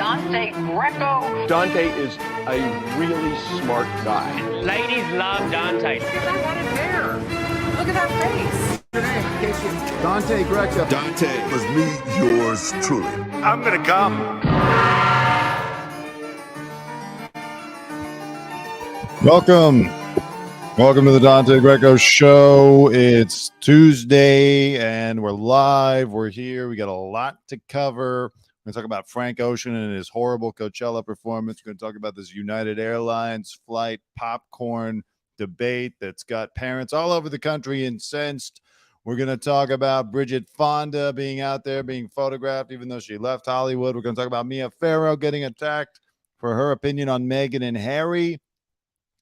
Dante Greco. Dante is a really smart guy. Ladies love Dante. I want it there. Look at that face. Your name, Casey. Dante Greco. Dante was me, yours truly. I'm gonna come. Welcome to the Dante Greco Show. It's Tuesday and we're live. We're here. We got a lot to cover. We're going to talk about Frank Ocean and his horrible Coachella performance. We're going to talk about this United Airlines flight popcorn debate that's got parents all over the country incensed. We're going to talk about Bridget Fonda being out there, being photographed, even though she left Hollywood. We're going to talk about Farrow getting attacked for her opinion on Meghan and Harry.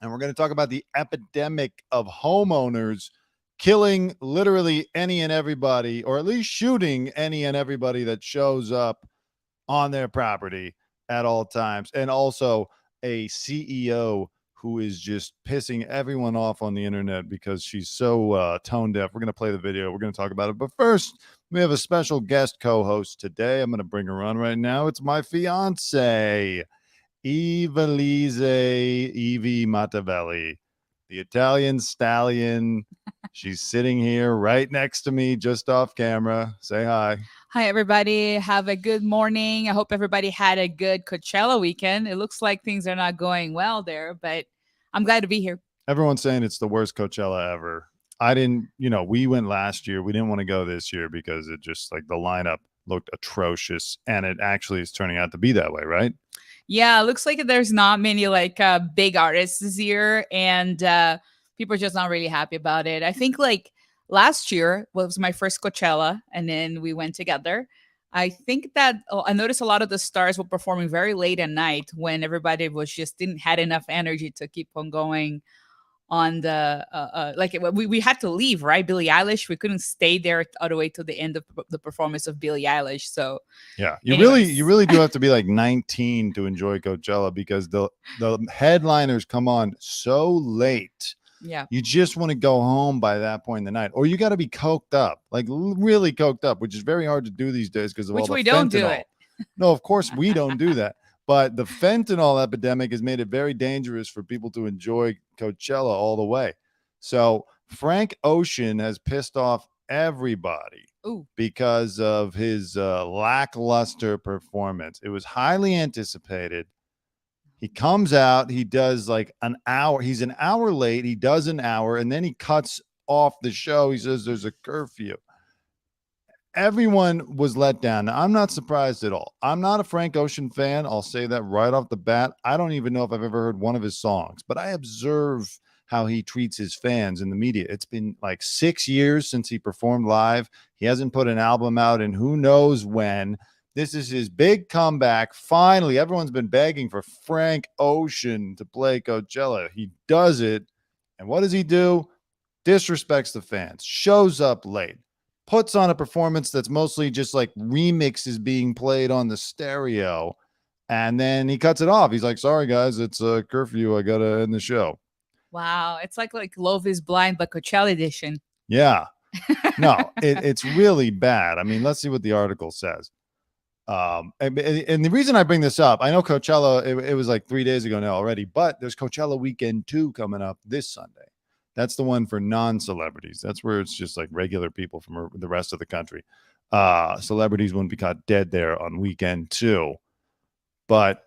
And we're going to talk about the epidemic of homeowners killing literally any and everybody, or at least shooting any and everybody that shows up on their property at all times. And also a CEO who is just pissing everyone off on the internet because she's so tone deaf. We're going to play the video. We're going to talk about it. But first, we have a special guest co-host today. I'm going to bring her on right now. It's my fiance, Evie Mattavelli, the Italian stallion. She's sitting here right next to me, just off camera. Say hi. Hi, everybody. Have a good morning. I hope everybody had a good Coachella weekend. It looks like things are not going well there, but I'm glad to be here. Everyone's saying it's the worst Coachella ever. I didn't, we went last year. We didn't want to go this year because it just like the lineup looked atrocious, and it actually is turning out to be that way, right? Yeah, it looks like there's not many big artists this year, and people are just not really happy about it. I think last year was my first Coachella, and then we went together. I think that I noticed a lot of the stars were performing very late at night when everybody didn't had enough energy to keep on going on the we had to leave, right? Billie Eilish, we couldn't stay there all the way to the end of the performance of Billie Eilish. So yeah, you really do have to be like 19 to enjoy Coachella because the headliners come on so late. Yeah, you just want to go home by that point in the night, or you got to be coked up, like really coked up, which is very hard to do these days because of all the fentanyl. Which we don't do it. No, of course we don't do that. But the fentanyl epidemic has made it very dangerous for people to enjoy Coachella all the way. So Frank Ocean has pissed off everybody because of his lackluster performance. It was highly anticipated. He comes out, he does like an hour. He's an hour late. He does an hour, and then he cuts off the show. He says there's a curfew. Everyone was let down. Now, I'm not surprised at all. I'm not a Frank Ocean fan. I'll say that right off the bat. I don't even know if I've ever heard one of his songs, but I observe how he treats his fans in the media. It's been like 6 years since he performed live. He hasn't put an album out in who knows when. This is his big comeback. Finally, everyone's been begging for Frank Ocean to play Coachella. He does it. And what does he do? Disrespects the fans, shows up late, puts on a performance that's mostly just like remixes being played on the stereo, and then he cuts it off. He's like, sorry, guys, it's a curfew. I got to end the show. Wow. It's like Love is Blind, but Coachella edition. Yeah. No, it's really bad. I mean, let's see what the article says. And the reason I bring this up, I know Coachella, it was like 3 days ago now already, but there's Coachella Weekend 2 coming up this Sunday. That's the one for non-celebrities. That's where it's just like regular people from the rest of the country. Celebrities wouldn't be caught dead there on weekend 2. But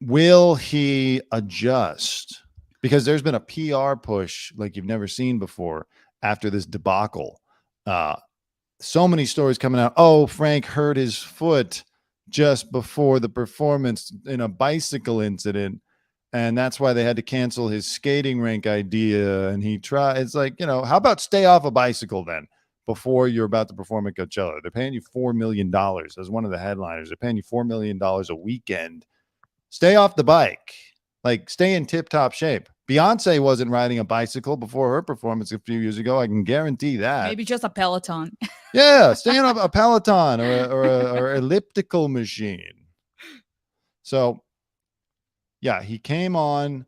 will he adjust? Because there's been a PR push like you've never seen before after this debacle. So many stories coming out. Oh, Frank hurt his foot just before the performance in a bicycle incident. And that's why they had to cancel his skating rink idea. And he tried. It's like, how about stay off a bicycle then before you're about to perform at Coachella? They're paying you $4 million as one of the headliners. They're paying you $4 million a weekend. Stay off the bike. Like, stay in tip-top shape. Beyonce wasn't riding a bicycle before her performance a few years ago. I can guarantee that. Maybe just a Peloton. Yeah, stay on a Peloton or elliptical machine. So, yeah, he came on,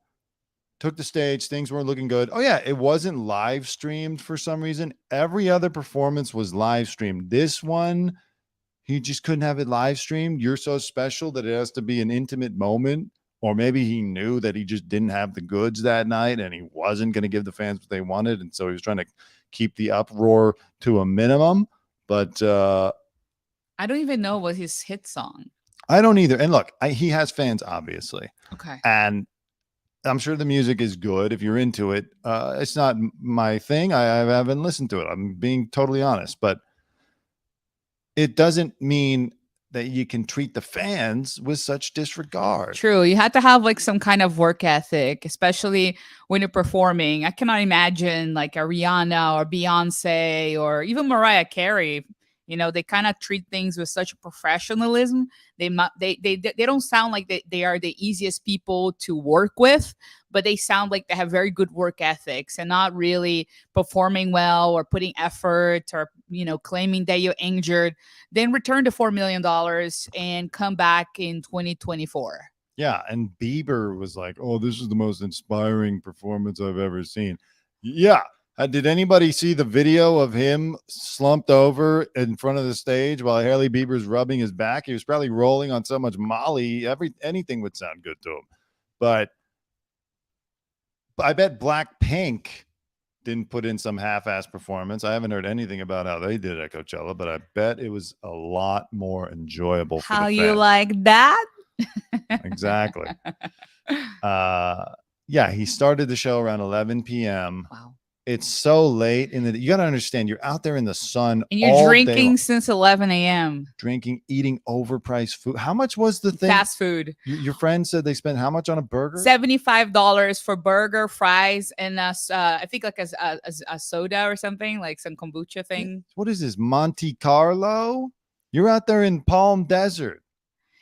took the stage. Things weren't looking good. Oh, yeah, it wasn't live streamed for some reason. Every other performance was live streamed. This one, he just couldn't have it live streamed. You're so special that it has to be an intimate moment. Or maybe he knew that he just didn't have the goods that night and he wasn't going to give the fans what they wanted. And so he was trying to keep the uproar to a minimum. But I don't even know what his hit song. I don't either. And look, he has fans, obviously. Okay. And I'm sure the music is good if you're into it. It's not my thing. I haven't listened to it. I'm being totally honest. But it doesn't mean that you can treat the fans with such disregard. True. You had to have like some kind of work ethic, especially when you're performing. I cannot imagine like a Rihanna or Beyonce or even Mariah Carey. You know, they kind of treat things with such professionalism. They don't sound like they are the easiest people to work with, but they sound like they have very good work ethics and not really performing well or putting effort or, you know, claiming that you're injured. Then return to $4 million and come back in 2024. Yeah. And Bieber was like, oh, this is the most inspiring performance I've ever seen. Yeah. Did anybody see the video of him slumped over in front of the stage while Hailey Bieber's rubbing his back? He was probably rolling on so much Molly. Anything would sound good to him. But I bet Blackpink didn't put in some half-ass performance. I haven't heard anything about how they did at Coachella, but I bet it was a lot more enjoyable. How you like that? Exactly. Yeah, he started the show around 11 p.m. Wow. It's so late you got to understand, you're out there in the sun and you're drinking since 11 a.m. Drinking, eating overpriced food. How much was the thing? Fast food. Your friend said they spent how much on a burger? $75 for burger, fries, and I think like a soda or something, like some kombucha thing. What is this, Monte Carlo? You're out there in Palm Desert.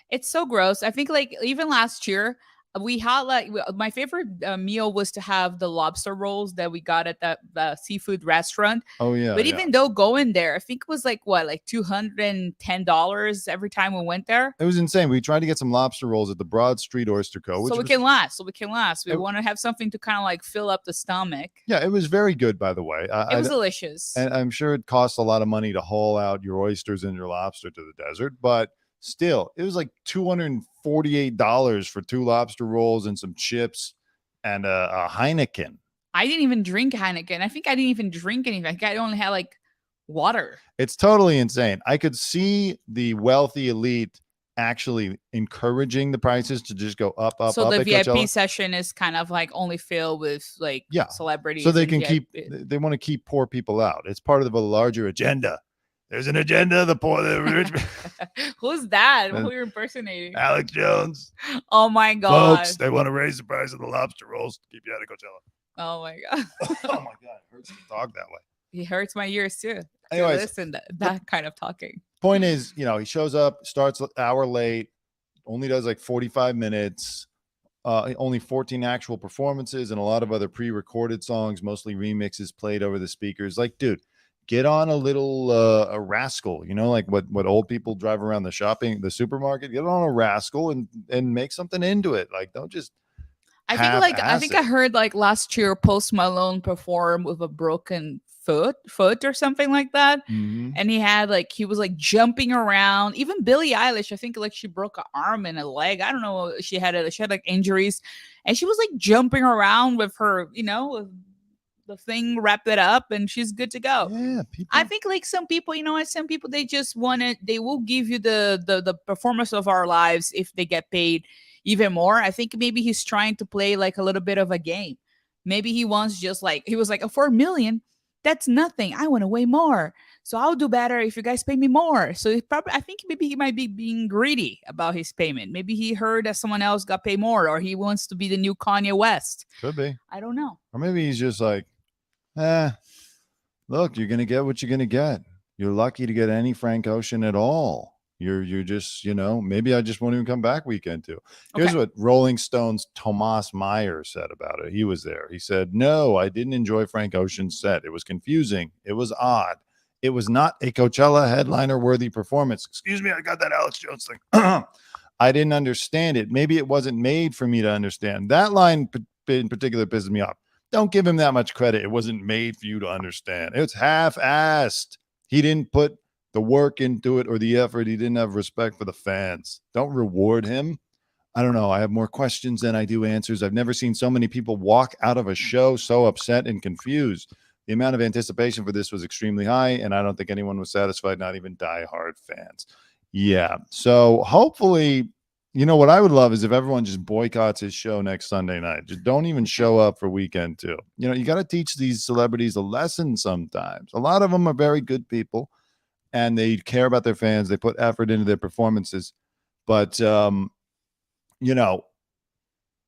It's so gross. I think like even last year, we had like my favorite meal was to have the lobster rolls that we got at the seafood restaurant. Oh yeah. But even though going there, I think it was like like $210 every time we went there. It was insane. We tried to get some lobster rolls at the Broad Street Oyster Co. So we can last. We want to have something to kind of like fill up the stomach. Yeah, it was very good, by the way. It was delicious. And I'm sure it costs a lot of money to haul out your oysters and your lobster to the desert, but still, it was like $248 for 2 lobster rolls and some chips and a Heineken. I didn't even drink Heineken. I think I didn't even drink anything. I think I only had like water. It's totally insane. I could see the wealthy elite actually encouraging the prices to just go up. So the VIP Coachella session is kind of like only filled with like celebrities. So they can they want to keep poor people out. It's part of a larger agenda. There's an agenda. The poor, the rich. Who's that? Who you're impersonating? Alex Jones. Oh my God. Folks, they want to raise the price of the lobster rolls to keep you out of Coachella. Oh my God. Oh my God. It hurts to talk that way. It hurts my ears too. Anyways, listen to that kind of talking. Point is, you know, he shows up, starts an hour late, only does like 45 minutes, only 14 actual performances and a lot of other pre-recorded songs, mostly remixes played over the speakers. Like, dude, get on a little a rascal, you know, like what old people drive around the supermarket. Get on a rascal and make something into it. Like, don't just. I think I heard like last year Post Malone perform with a broken foot or something like that. Mm-hmm. And he was like jumping around. Even Billie Eilish, I think like she broke an arm and a leg. I don't know. She had like injuries, and she was like jumping around with her, you know, the thing, wrap it up, and she's good to go. Yeah, I think like some people, you know what, some people, they just want it. They will give you the performance of our lives if they get paid even more. I think maybe he's trying to play like a little bit of a game. Maybe he wants he was like, $4 million, that's nothing. I want to way more. So I'll do better if you guys pay me more. So I think maybe he might be being greedy about his payment. Maybe he heard that someone else got paid more, or he wants to be the new Kanye West. Could be. I don't know. Or maybe he's just like, look, you're going to get what you're going to get. You're lucky to get any Frank Ocean at all. You're just, you know, maybe I just won't even come back weekend two. Here's what Rolling Stone's Tomas Meyer said about it. He was there. He said, no, I didn't enjoy Frank Ocean's set. It was confusing. It was odd. It was not a Coachella headliner worthy performance. Excuse me, I got that Alex Jones thing. I didn't understand it. Maybe it wasn't made for me to understand. That line in particular pisses me off. Don't give him that much credit. It wasn't made for you to understand. It's half-assed. He didn't put the work into it or the effort. He didn't have respect for the fans. Don't reward him. I don't know. I have more questions than I do answers. I've never seen so many people walk out of a show so upset and confused. The amount of anticipation for this was extremely high, and I don't think anyone was satisfied, not even diehard fans. Yeah. So hopefully, what I would love is if everyone just boycotts his show next Sunday night. Just don't even show up for weekend two. You got to teach these celebrities a lesson sometimes. A lot of them are very good people, and they care about their fans. They put effort into their performances. But,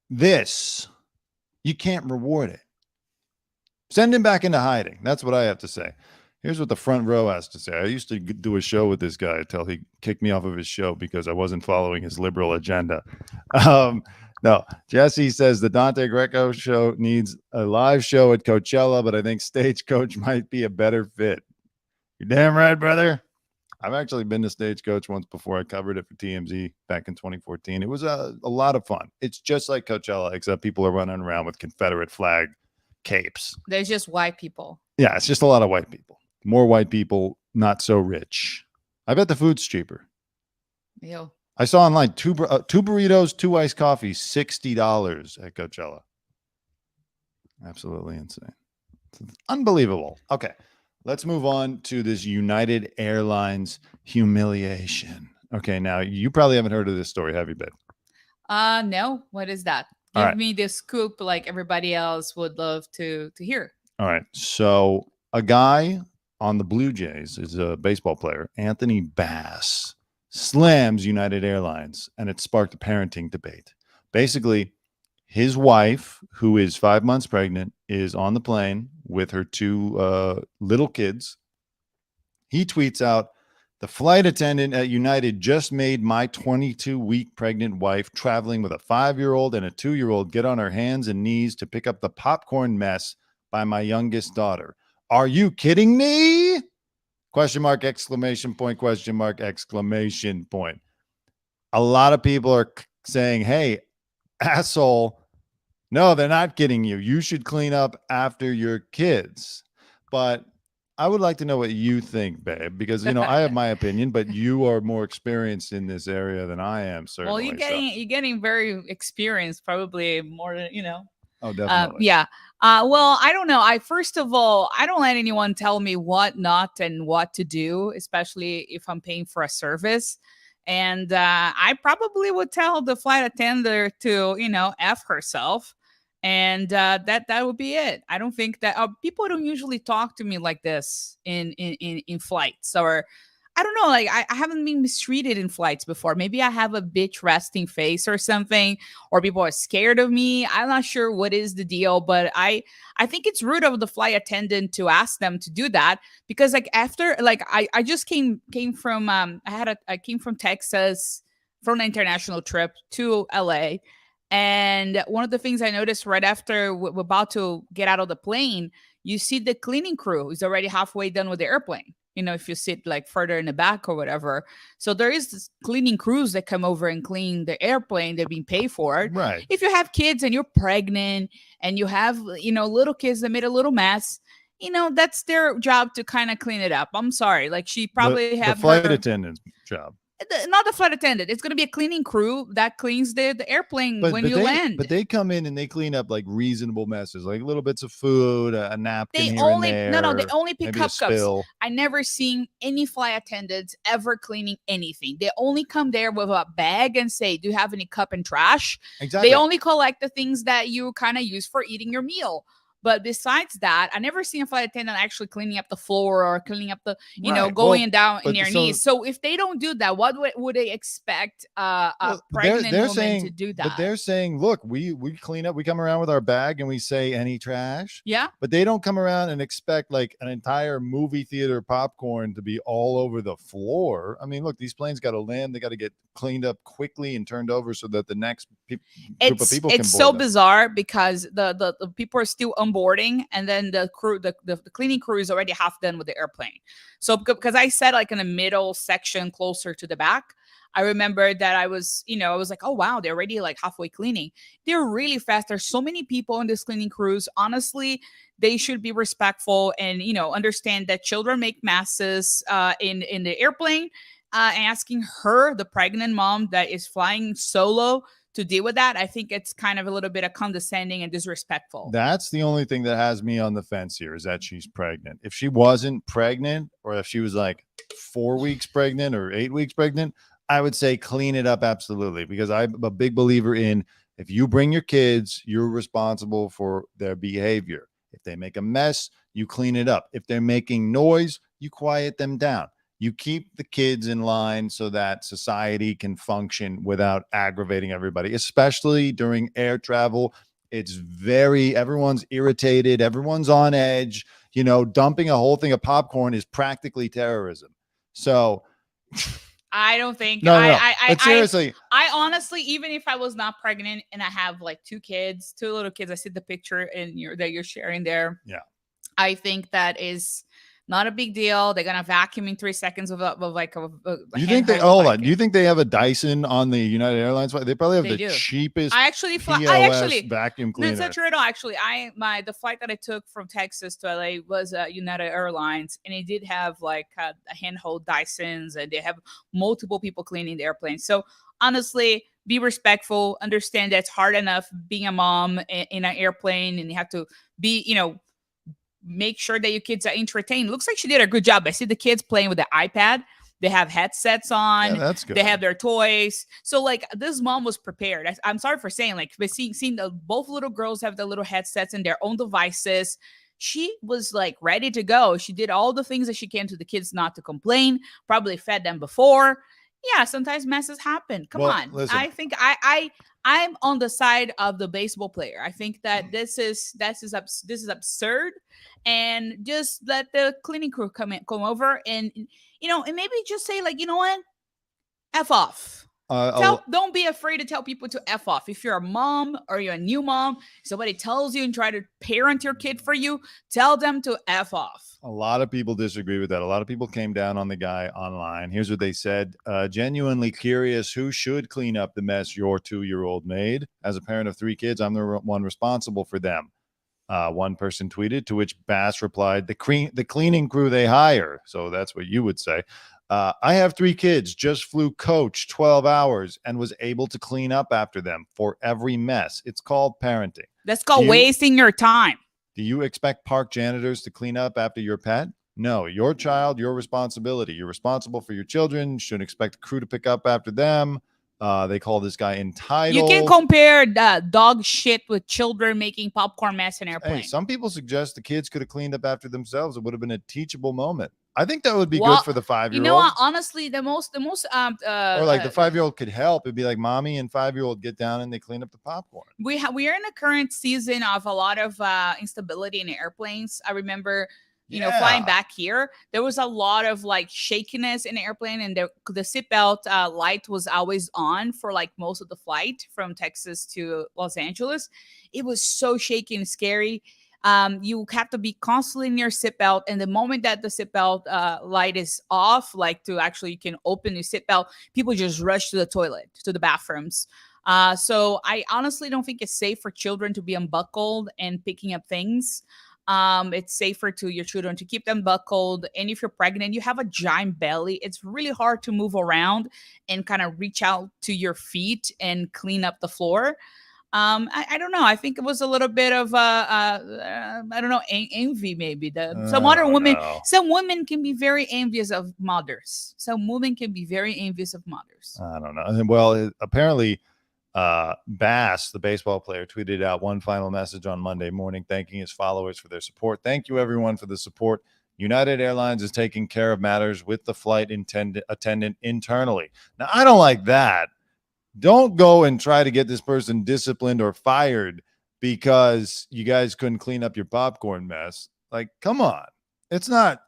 this, you can't reward it. Send him back into hiding. That's what I have to say. Here's what the front row has to say. I used to do a show with this guy until he kicked me off of his show because I wasn't following his liberal agenda. No, Jesse says the Dante Greco show needs a live show at Coachella, but I think Stagecoach might be a better fit. You're damn right, brother. I've actually been to Stagecoach once before. I covered it for TMZ back in 2014. It was a lot of fun. It's just like Coachella, except people are running around with Confederate flag capes. There's just white people. Yeah, it's just a lot of white people. More white people, not so rich. I bet the food's cheaper. Ew. I saw online two burritos, 2 iced coffees, $60 at Coachella. Absolutely insane. It's unbelievable. Okay, let's move on to this United Airlines humiliation. Okay, now you probably haven't heard of this story, have you, babe? No. What is that? All Give right. me the scoop like everybody else would love to hear. All right. So a guy on the Blue Jays is a baseball player, Anthony Bass, slams United Airlines, and it sparked a parenting debate. Basically, his wife, who is 5 months pregnant, is on the plane with her 2 little kids. He tweets out, "The flight attendant at United just made my 22-week pregnant wife traveling with a 5-year-old and a 2-year-old get on her hands and knees to pick up the popcorn mess by my youngest daughter. Are you kidding me? Question mark, exclamation point, question mark, exclamation point." A lot of people are saying, hey, asshole, no, they're not kidding you. You should clean up after your kids. But I would like to know what you think, babe, because, I have my opinion, but you are more experienced in this area than I am, certainly. Well, you're getting very experienced, probably more than, Oh, definitely. Yeah. Well, I don't know. First of all, I don't let anyone tell me what not and what to do, especially if I'm paying for a service. And I probably would tell the flight attendant to, F herself. And that would be it. I don't think that people don't usually talk to me like this in flights, or I don't know. Like I haven't been mistreated in flights before. Maybe I have a bitch resting face or something, or people are scared of me. I'm not sure what is the deal, but I think it's rude of the flight attendant to ask them to do that, because after I just came from I came from Texas from an international trip to LA. And one of the things I noticed right after we're about to get out of the plane, you see the cleaning crew is already halfway done with the airplane. If you sit further in the back or whatever. So there is this cleaning crews that come over and clean the airplane. They're being paid for it. Right. If you have kids and you're pregnant and you have, little kids that made a little mess, that's their job to kind of clean it up. I'm sorry. She probably the have flight attendant's job. Not the flight attendant. It's going to be a cleaning crew that cleans the airplane when you land. But they come in and they clean up reasonable messes, like little bits of food, a napkin here and there. No, they only pick up cups. Spill. I never seen any flight attendants ever cleaning anything. They only come there with a bag and say, "Do you have any cup and trash?" Exactly. They only collect the things that you kind of use for eating your meal. But besides that, I never seen a flight attendant actually cleaning up the floor or cleaning up the, going down in their knees. So if they don't do that, what would they expect a pregnant woman to do that? But they're saying, look, we clean up. We come around with our bag and we say, any trash? Yeah. But they don't come around and expect an entire movie theater popcorn to be all over the floor. I mean, look, these planes got to land. They got to get cleaned up quickly and turned over so that the next group of people can board. It's so bizarre because the people are still onboarding, and then the crew, the cleaning crew is already half done with the airplane. So because I sat in the middle section closer to the back, I remember that I was like, oh wow, they're already like halfway cleaning. They're really fast. There's so many people on this cleaning cruise. Honestly, they should be respectful and understand that children make messes in the airplane. Asking her, the pregnant mom that is flying solo, to deal with that, I think it's kind of a little bit of condescending and disrespectful. That's the only thing that has me on the fence here, is that she's pregnant. If she wasn't pregnant, or if she was like 4 weeks pregnant or 8 weeks pregnant, I would say clean it up absolutely, because I'm a big believer in, if you bring your kids, you're responsible for their behavior. If they make a mess, you clean it up. If they're making noise, you quiet them down. You keep the kids in line so that society can function without aggravating everybody, especially during air travel. Everyone's irritated. Everyone's on edge. Dumping a whole thing of popcorn is practically terrorism. So I don't think no. But seriously, I honestly, even if I was not pregnant and I have like two little kids, I see the picture that you're sharing there. Yeah. I think that is not a big deal. They're gonna vacuum in 3 seconds with like a you think they hold on? Do you think they have a Dyson on the United Airlines flight? They probably have the cheapest vacuum cleaner. That's not true at all. Actually, the flight that I took from Texas to LA was United Airlines, and it did have like a handheld Dysons, and they have multiple people cleaning the airplane. So honestly, be respectful. Understand that it's hard enough being a mom in an airplane, and you have to be, make sure that your kids are entertained. Looks like she did a good job. I see the kids playing with the iPad. They have headsets on. Yeah, that's good. They have their toys. So like this mom was prepared. I'm sorry for saying, like, but seeing both little girls have the little headsets and their own devices. She was like ready to go. She did all the things that she can to the kids not to complain. Probably fed them before. Yeah, sometimes messes happen. Come on. Listen. I think I'm on the side of the baseball player. I think that this is absurd, and just let the cleaning crew come over and and maybe just say, like, what, F off. Don't be afraid to tell people to F off. If you're a mom or you're a new mom, somebody tells you and try to parent your kid for you, tell them to F off. A lot of people disagree with that. A lot of people came down on the guy online. Here's what they said. Genuinely curious, who should clean up the mess your 2-year-old made? As a parent of 3 kids, I'm the one responsible for them. One person tweeted, to which Bass replied, the cleaning crew they hire. So that's what you would say. I have 3 kids, just flew coach 12 hours and was able to clean up after them for every mess. It's called parenting. That's called wasting your time. Do you expect park janitors to clean up after your pet? No, your child, your responsibility. You're responsible for your children. Shouldn't expect the crew to pick up after them. They call this guy entitled. You can compare dog shit with children making popcorn mess in airplanes. Hey, some people suggest the kids could have cleaned up after themselves. It would have been a teachable moment. I think that would be good for the 5-year-old. You know what? Honestly, the most or like the 5-year-old could help. It'd be like mommy and 5-year-old get down and they clean up the popcorn. We are in a current season of a lot of instability in airplanes. I remember, flying back here, there was a lot of like shakiness in the airplane, and the seatbelt light was always on for like most of the flight from Texas to Los Angeles. It was so shaky and scary. You have to be constantly in your seatbelt, and the moment that the seatbelt light is off, like to actually you can open your seatbelt, people just rush to the toilet, to the bathrooms. So I honestly don't think it's safe for children to be unbuckled and picking up things. It's safer to your children to keep them buckled. And if you're pregnant, you have a giant belly, it's really hard to move around and kind of reach out to your feet and clean up the floor. I don't know. I think it was a little bit of I don't know, envy maybe. Some women can be very envious of mothers. Some women can be very envious of mothers. I don't know. Well, apparently Bass, the baseball player, tweeted out one final message on Monday morning, thanking his followers for their support. Thank you, everyone, for the support. United Airlines is taking care of matters with the flight attendant internally. Now, I don't like that. Don't go and try to get this person disciplined or fired because you guys couldn't clean up your popcorn mess. Like, come on. It's not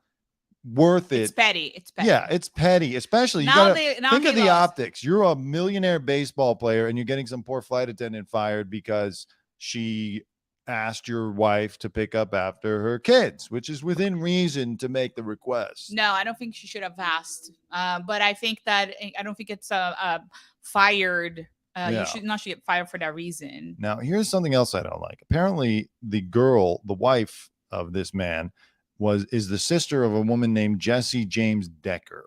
worth it. It's petty. Yeah, it's petty. Especially, you gotta think of the optics. You're a millionaire baseball player and you're getting some poor flight attendant fired because she asked your wife to pick up after her kids, which is within reason to make the request. No, I don't think she should have asked. But I think that I don't think it's fired. Yeah. You should not get fired for that reason. Now, here's something else I don't like. Apparently, the girl, the wife of this man, is the sister of a woman named Jessie James Decker.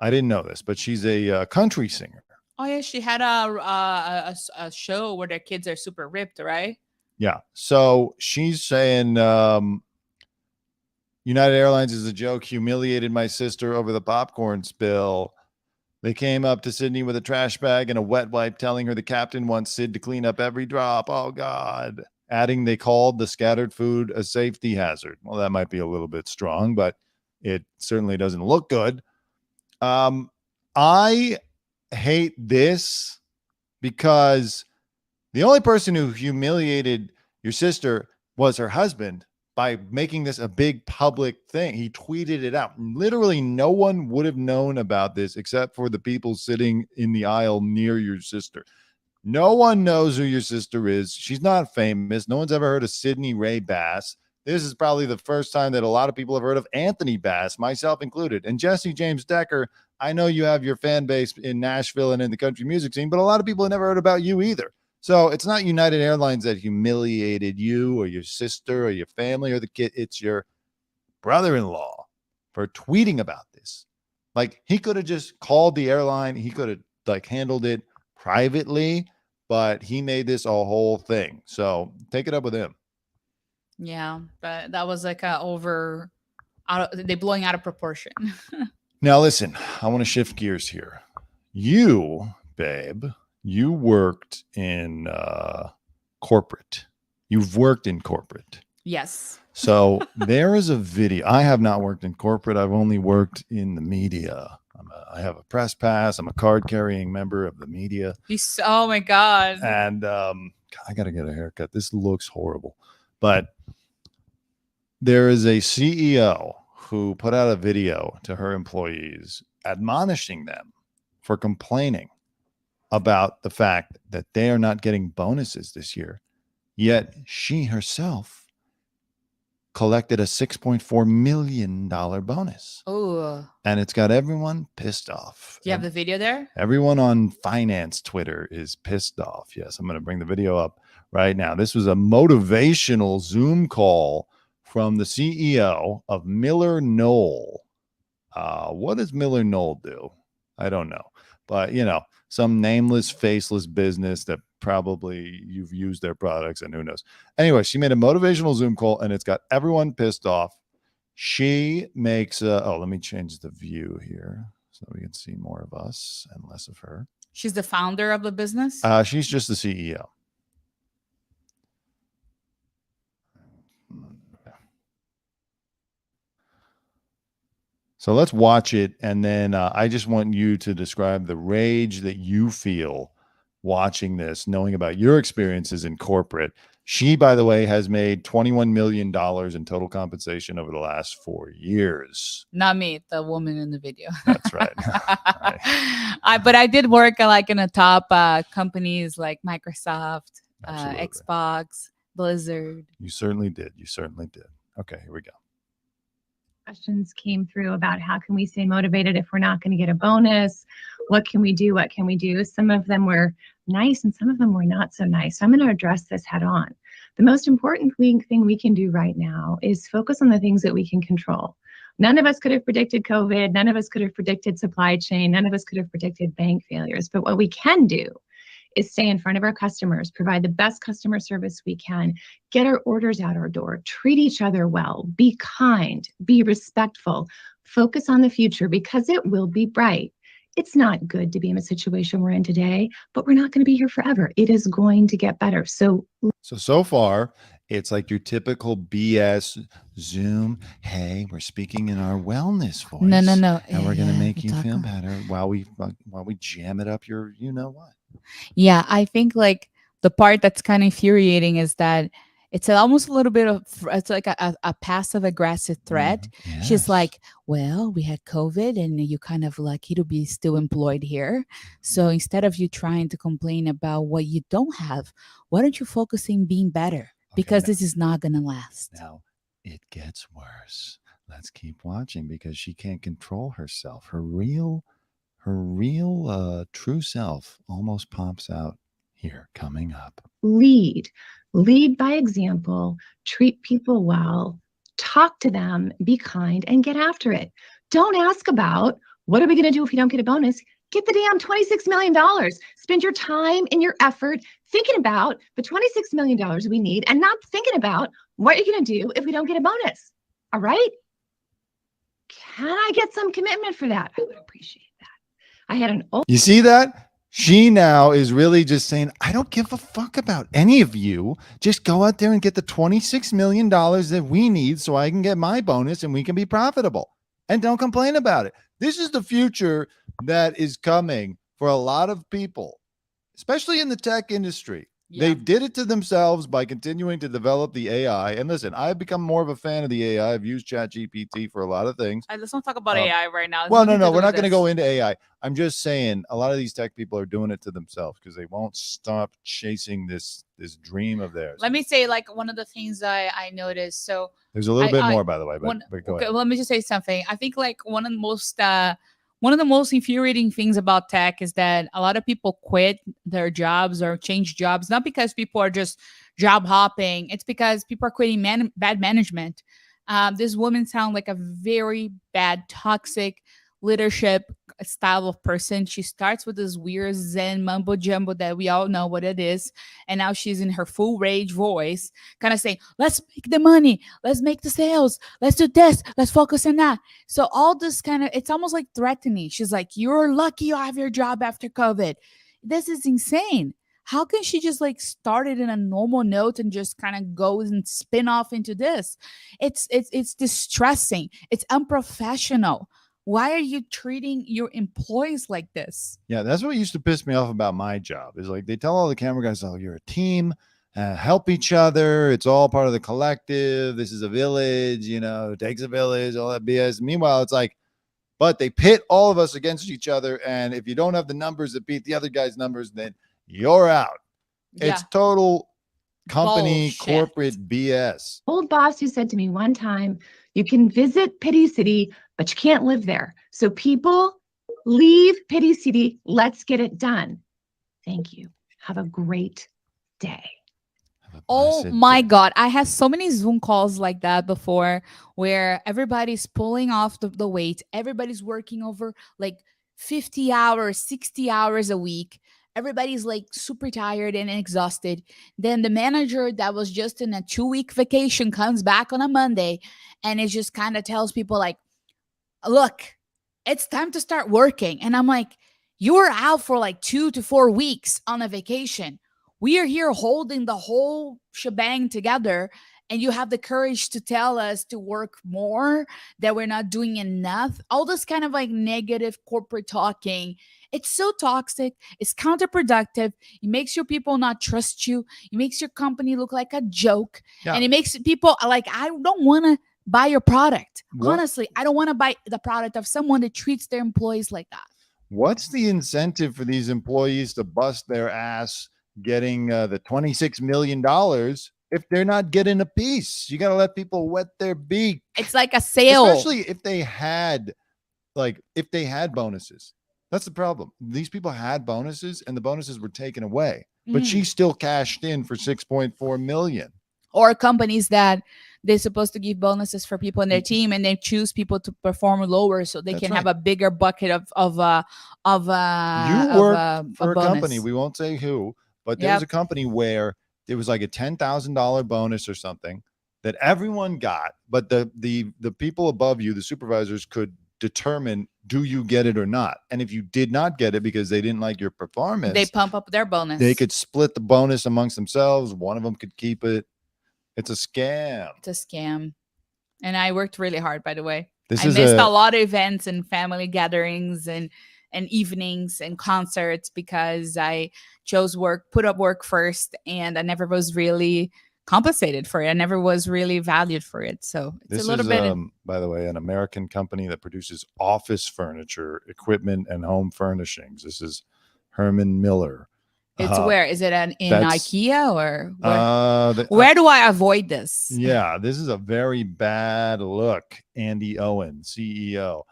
I didn't know this, but she's a country singer. Oh yeah, she had a show where their kids are super ripped, right? Yeah. So she's saying United Airlines is a joke, humiliated my sister over the popcorn spill. They came up to Sydney with a trash bag and a wet wipe, telling her the captain wants Sid to clean up every drop. Oh, God. Adding they called the scattered food a safety hazard. Well, that might be a little bit strong, but it certainly doesn't look good. I hate this because the only person who humiliated your sister was her husband by making this a big public thing. He tweeted it out. Literally no one would have known about this except for the people sitting in the aisle near your sister. No one knows who your sister is. She's not famous. No one's ever heard of Sydney Ray Bass. This is probably the first time that a lot of people have heard of Anthony Bass, myself included. And Jessie James Decker, I know you have your fan base in Nashville and in the country music scene, but a lot of people have never heard about you either. So it's not United Airlines that humiliated you or your sister or your family or the kid. It's your brother-in-law for tweeting about this. Like, he could have just called the airline. He could have handled it privately, but he made this a whole thing. So take it up with him. Yeah, but that was like they blowing out of proportion. Now, listen, I want to shift gears here. You, babe, you worked in corporate. You've worked in corporate. Yes. So there is a video. I have not worked in corporate. I've only worked in the media. I have a press pass. I'm a card-carrying member of the media. Oh, my God. And I got to get a haircut. This looks horrible. But there is a CEO who put out a video to her employees admonishing them for complaining about the fact that they are not getting bonuses this year. Yet she herself collected a $6.4 million bonus. Oh. And it's got everyone pissed off. Do you have the video there? Everyone on finance Twitter is pissed off. Yes, I'm going to bring the video up right now. This was a motivational Zoom call from the CEO of Miller Knoll. What does Miller Knoll do? I don't know. But, some nameless, faceless business that probably you've used their products and who knows. Anyway, she made a motivational Zoom call and it's got everyone pissed off. She makes let me change the view here so we can see more of us and less of her. She's the founder of the business? She's just the CEO. So let's watch it. And then I just want you to describe the rage that you feel watching this, knowing about your experiences in corporate. She, by the way, has made $21 million in total compensation over the last 4 years. Not me, the woman in the video. That's right. Right. But I did work in the top companies like Microsoft, Xbox, Blizzard. You certainly did. Okay, here we go. Questions came through about how can we stay motivated if we're not going to get a bonus? What can we do? Some of them were nice and some of them were not so nice. So I'm going to address this head on. The most important thing we can do right now is focus on the things that we can control. None of us could have predicted COVID. None of us could have predicted supply chain. None of us could have predicted bank failures. But what we can do is stay in front of our customers, provide the best customer service we can, get our orders out our door, treat each other well, be kind, be respectful, focus on the future because it will be bright. It's not good to be in a situation we're in today, but we're not going to be here forever. It is going to get better. So far, it's like your typical BS Zoom. Hey, we're speaking in our wellness voice. No. And we're going to make you feel better while we jam it up your what. Yeah, I think the part that's kind of infuriating is that it's almost a little bit of, it's like a passive aggressive threat. Yes. She's like, well, we had COVID and you kind of lucky to be still employed here. So instead of you trying to complain about what you don't have, why don't you focus on being better? because now- this is not gonna last. Now it gets worse. Let's keep watching because she can't control herself. Her real true self almost pops out here coming up. Lead by example, treat people well, talk to them, be kind, and get after it. Don't ask about what are we going to do if we don't get a bonus. Get the damn $26 million. Spend your time and your effort thinking about the $26 million we need and not thinking about what you're going to do if we don't get a bonus. All right? Can I get some commitment for that? I would appreciate that. I had an old You see that? She now is really just saying, I don't give a fuck about any of you. Just go out there and get the $26 million that we need so I can get my bonus and we can be profitable. And don't complain about it. This is the future that is coming for a lot of people, especially in the tech industry. Yeah. They did it to themselves by continuing to develop the AI. And listen, I've become more of a fan of the AI. I've used ChatGPT for a lot of things. Let's not talk about AI right now. It's Well, nothing no, to do we're not with going to this. go into AI. I'm just saying a lot of these tech people are doing it to themselves because they won't stop chasing this dream of theirs. Let me say, like, one of the things I noticed. So There's a little bit I- more, by the way, but go okay, ahead. well, let me just say something. I think like one of the most infuriating things about tech is that a lot of people quit their jobs or change jobs, not because people are just job hopping. It's because people are quitting bad management. This woman sounds like a very bad, toxic leadership style of person. She starts with this weird Zen mumbo jumbo that we all know what it is. And now she's in her full rage voice, kind of saying, let's make the money, let's make the sales, let's do this, let's focus on that. So all this kind of, it's almost like threatening. She's like, you're lucky you have your job after COVID. This is insane. How can she just like start it in a normal note and just kind of go and spin off into this? It's distressing. It's unprofessional. Why are you treating your employees like this? Yeah, that's what used to piss me off about my job is like they tell all the camera guys, oh, you're a team, help each other. It's all part of the collective. This is a village, it takes a village, all that BS. Meanwhile, it's like, but they pit all of us against each other. And if you don't have the numbers that beat the other guy's numbers, then you're out. It's total company Bullshit. corporate BS. old boss who said to me one time, you can visit Pity City, but you can't live there. So people, leave Pity City. Let's get it done. Thank you. Have a great day. Have a Oh blessed my day. God. I had so many Zoom calls like that before where everybody's pulling off the weight. Everybody's working over like 50 hours, 60 hours a week. Everybody's like super tired and exhausted. Then the manager that was just in a 2-week vacation comes back on a Monday and it just kind of tells people like, look, it's time to start working. And I'm like, you were out for like 2 to 4 weeks on a vacation. We are here holding the whole shebang together. And you have the courage to tell us to work more, that we're not doing enough. All this kind of like negative corporate talking. It's so toxic. It's counterproductive. It makes your people not trust you. It makes your company look like a joke. Yeah. And it makes people like, I don't want to buy your product. What- Honestly, I don't want to buy the product of someone that treats their employees like that. What's the incentive for these employees to bust their ass getting the $26 million if they're not getting a piece? You got to let people wet their beak. It's like a sale. Especially if they had bonuses. That's the problem. These people had bonuses and the bonuses were taken away, but she still cashed in for 6.4 million. Or companies that they're supposed to give bonuses for people in their team and they choose people to perform lower so they That's can right. have a bigger bucket of You work for a bonus. company. We won't say who, but there was a company where there was like a $10,000 bonus or something that everyone got, but the people above you, the supervisors, could determine, do you get it or not? And if you did not get it because they didn't like your performance, They pump up their bonus. they could split the bonus amongst themselves. One of them could keep it. It's a scam. It's a scam. And I worked really hard, by the way. This I is missed a lot of events and family gatherings and evenings and concerts because I chose put up work first, and I never was really compensated for it. I never was really valued for it. So it's This a little is, bit. by the way, an American company that produces office furniture, equipment, and home furnishings. This is Herman Miller. It's where is it in that's- IKEA or where, where do I avoid this? Yeah, this is a very bad look. Andy Owen, CEO.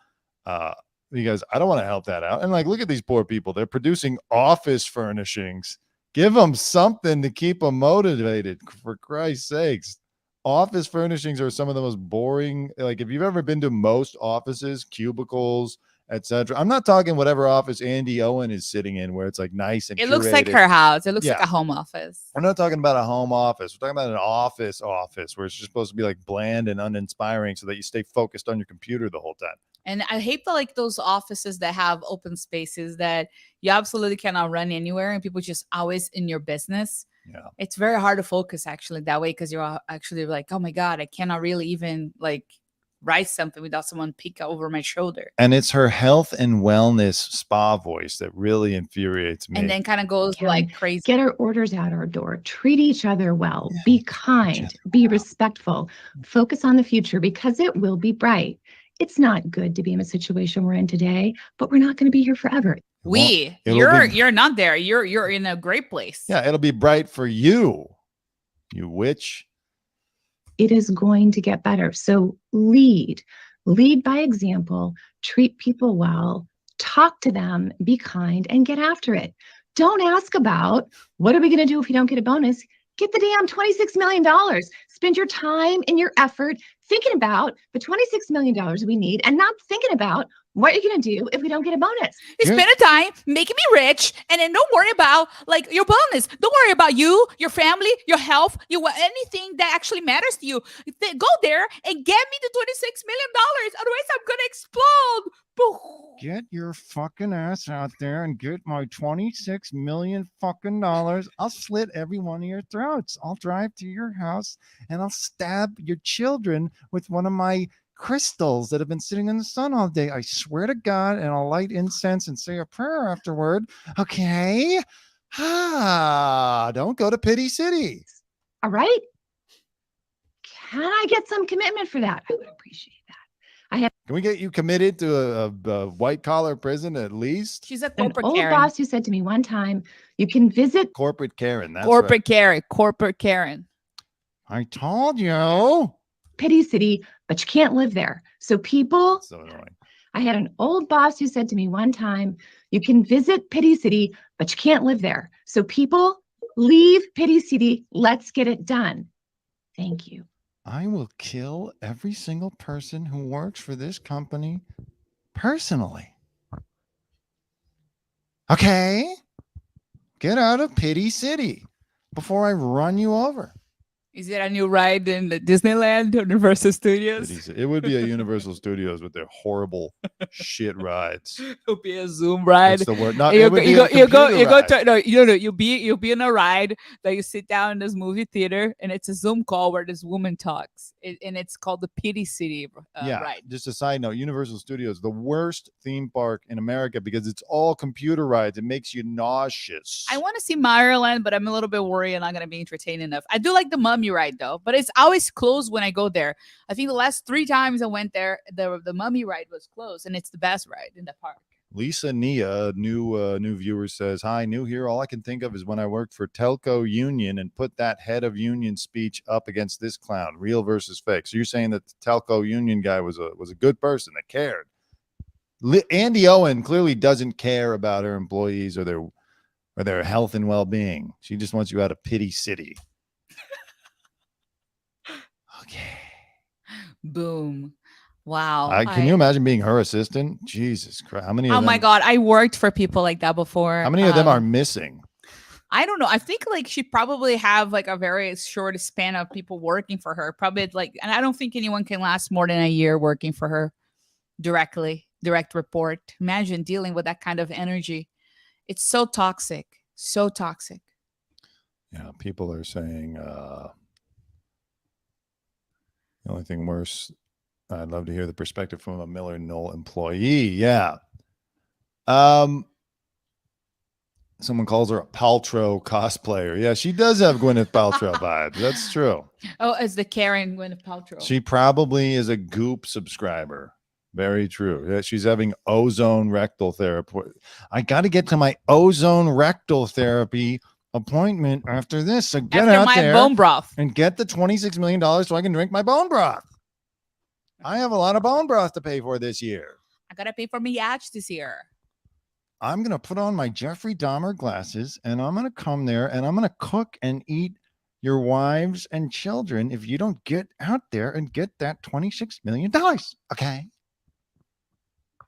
Because I don't want to help that out. And like, look at these poor people. They're producing office furnishings. Give them something to keep them motivated, for Christ's sakes. Office furnishings are some of the most boring. Like, if you've ever been to most offices, cubicles, etc. I'm not talking whatever office Andy Owen is sitting in, where it's like nice and It looks like curated. her house. It looks Yeah. like a home office. We're not talking about a home office. We're talking about an office where it's just supposed to be like bland and uninspiring so that you stay focused on your computer the whole time. And I hate those offices that have open spaces that you absolutely cannot run anywhere and people just always in your business. Yeah. It's very hard to focus actually that way because you're actually like, oh my God, I cannot really even like write something without someone peek over my shoulder. And it's her health and wellness spa voice that really infuriates me. And then kind of goes Can like crazy. Get our orders out our door. Treat each other well. Be kind. Be respectful. Focus on the future because it will be bright. It's not good to be in a situation we're in today, but we're not going to be here forever. You're not there. You're in a great place. Yeah, it'll be bright for you, you witch. It is going to get better. So lead by example, treat people well, talk to them, be kind, and get after it. Don't ask about what are we going to do if we don't get a bonus? Get the damn $26 million. Spend your time and your effort thinking about the $26 million we need and not thinking about what you're going to do if we don't get a bonus. You spend a time making me rich and then don't worry about like your bonus. Don't worry about you, your family, your health, anything that actually matters to you. Go there and get me the $26 million. Otherwise, I'm going to explode. Get your fucking ass out there and get my $26 million fucking dollars. I'll slit every one of your throats. I'll drive to your house and I'll stab your children with one of my crystals that have been sitting in the sun all day. I swear to God, and I'll light incense and say a prayer afterward. Okay? Don't go to Pity City. All right? Can I get some commitment for that? I would appreciate that. Can we get you committed to a white collar prison at least? She's a An corporate old Karen. boss who said to me one time, you can visit Corporate Karen. That's Corporate right. Karen. Corporate Karen. I told you. Pity City, but you can't live there. So people, So annoying. I had an old boss who said to me one time, you can visit Pity City, but you can't live there. So people, leave Pity City. Let's get it done. Thank you. I will kill every single person who works for this company personally. Okay? Get out of Pity City before I run you over. Is it a new ride in the Disneyland or Universal Studios? It would be a Universal Studios with their horrible shit rides. It'll be a Zoom ride. That's the word. Not, You it would be go a computer ride. to no, you'll be in a ride that you sit down in this movie theater and it's a Zoom call where this woman talks and it's called the Pity City ride. Just a side note, Universal Studios, the worst theme park in America because it's all computer rides. It makes you nauseous. I want to see Maryland, but I'm a little bit worried I'm not going to be entertained enough. I do like the Mummy ride though, but it's always closed when I go there. I think the last 3 times I went there, the Mummy ride was closed and it's the best ride in the park. Lisa Nia, new viewer, says, hi, new here. All I can think of is when I worked for Telco Union and put that head of union speech up against this clown, real versus fake. So you're saying that the Telco Union guy was a good person that cared. Andy Owen clearly doesn't care about her employees or their health and well-being. She just wants you out of Pity City. Okay. Boom. Wow. Can you imagine being her assistant? Jesus Christ. How many of them? Oh my God. I worked for people like that before. How many of them are missing? I don't know. I think like she probably have like a very short span of people working for her. Probably like, and I don't think anyone can last more than a year working for her direct report. Imagine dealing with that kind of energy. It's so toxic. So toxic. Yeah. People are saying, the only thing worse, I'd love to hear the perspective from a Miller Knoll employee. Yeah. Someone calls her a Paltrow cosplayer. Yeah, she does have Gwyneth Paltrow vibes. That's true. Oh, it's the Karen Gwyneth Paltrow. She probably is a Goop subscriber Very true. Yeah, she's having ozone rectal therapy. I got to get to my ozone rectal therapy appointment after this. So get After out my there bone broth. and get the $26 million so I can drink my bone broth. I have a lot of bone broth to pay for this year. I gotta pay for my yacht this year. I'm going to put on my Jeffrey Dahmer glasses and I'm going to come there and I'm going to cook and eat your wives and children if you don't get out there and get that $26 million. Okay.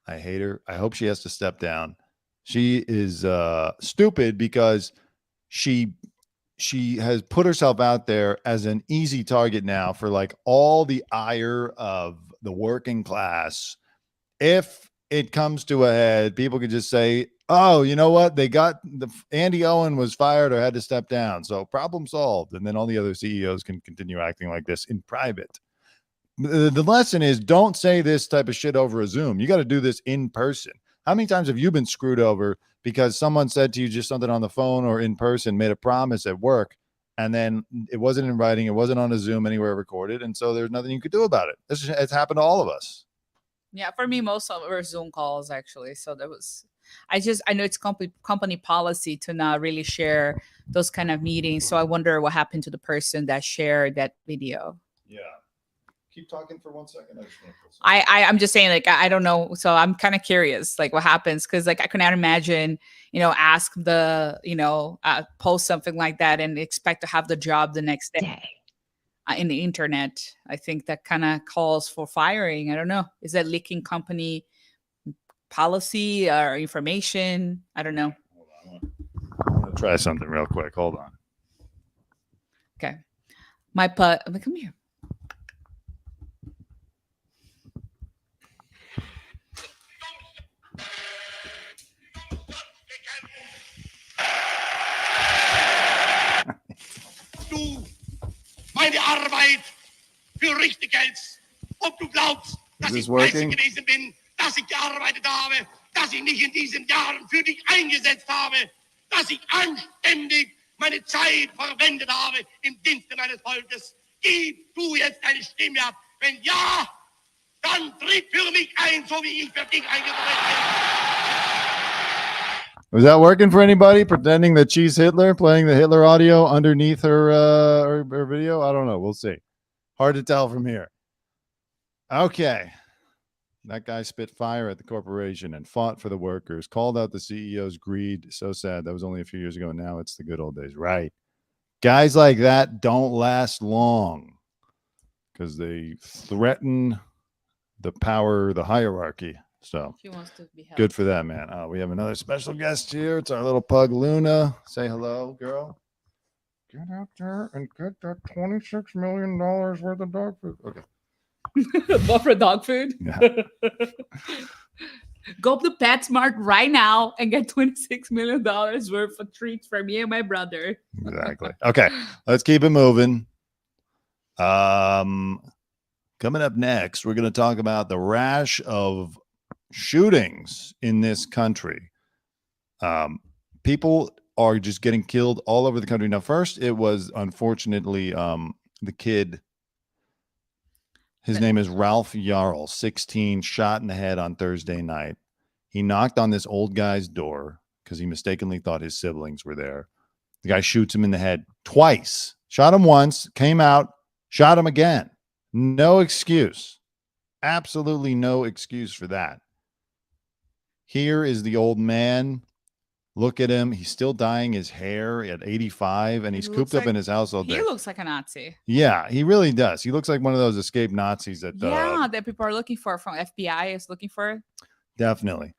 I hate her. I hope she has to step down. She is stupid because she has put herself out there as an easy target now for like all the ire of the working class. If it comes to a head, people could just say, oh, you know what? Andy Owen was fired or had to step down. So problem solved. And then all the other CEOs can continue acting like this in private. The lesson is don't say this type of shit over a Zoom. You got to do this in person. How many times have you been screwed over because someone said to you just something on the phone or in person, made a promise at work, and then it wasn't in writing, it wasn't on a Zoom anywhere recorded, and so there's nothing you could do about it. It's happened to all of us. Yeah, for me, most of them were Zoom calls actually. So that was, I know it's company policy to not really share those kind of meetings. So I wonder what happened to the person that shared that video. Yeah. Keep talking for 1 second. I'm just saying, like, I don't know. So I'm kind of curious, like, what happens? Because, like, I cannot imagine, ask post something like that and expect to have the job the next day in the internet. I think that kind of calls for firing. I don't know. Is that leaking company policy or information? I don't know. I want to try something real quick. Hold on. Okay. Come here. Du meine Arbeit für richtig hältst, ob du glaubst, dass ich fleißig gewesen bin, dass ich gearbeitet habe, dass ich mich in diesen Jahren für dich eingesetzt habe, dass ich anständig meine Zeit verwendet habe im Dienste meines Volkes. Gib du jetzt deine Stimme ab. Wenn ja, dann tritt für mich ein, so wie ich für dich eingetreten bin. Was that working for anybody? Pretending that she's Hitler, playing the Hitler audio underneath her video? I don't know. We'll see. Hard to tell from here. Okay. That guy spit fire at the corporation and fought for the workers, called out the CEO's greed. So sad. That was only a few years ago. Now it's the good old days. Right. Guys like that don't last long because they threaten the power, the hierarchy. So She wants to be good for that, man. We have another special guest here. It's our little pug, Luna. Say hello, girl. Get out there and get that $26 million worth of dog food. Okay. Go for dog food? Yeah. Go up to PetSmart right now and get $26 million worth of treats for me and my brother. Exactly. Okay. Let's keep it moving. Coming up next, we're going to talk about the rash of shootings in this country. People are just getting killed all over the country. Now, first, it was unfortunately the kid. His name is Ralph Yarl, 16, shot in the head on Thursday night. He knocked on this old guy's door because he mistakenly thought his siblings were there. The guy shoots him in the head twice. Shot him once, came out, shot him again. No excuse. Absolutely no excuse for that. Here is the old man. Look at him. He's still dyeing his hair at 85, and he's cooped up in his house all day. He looks like a Nazi. Yeah, he really does. He looks like one of those escaped Nazis that that people are looking for, from FBI is looking for. Definitely.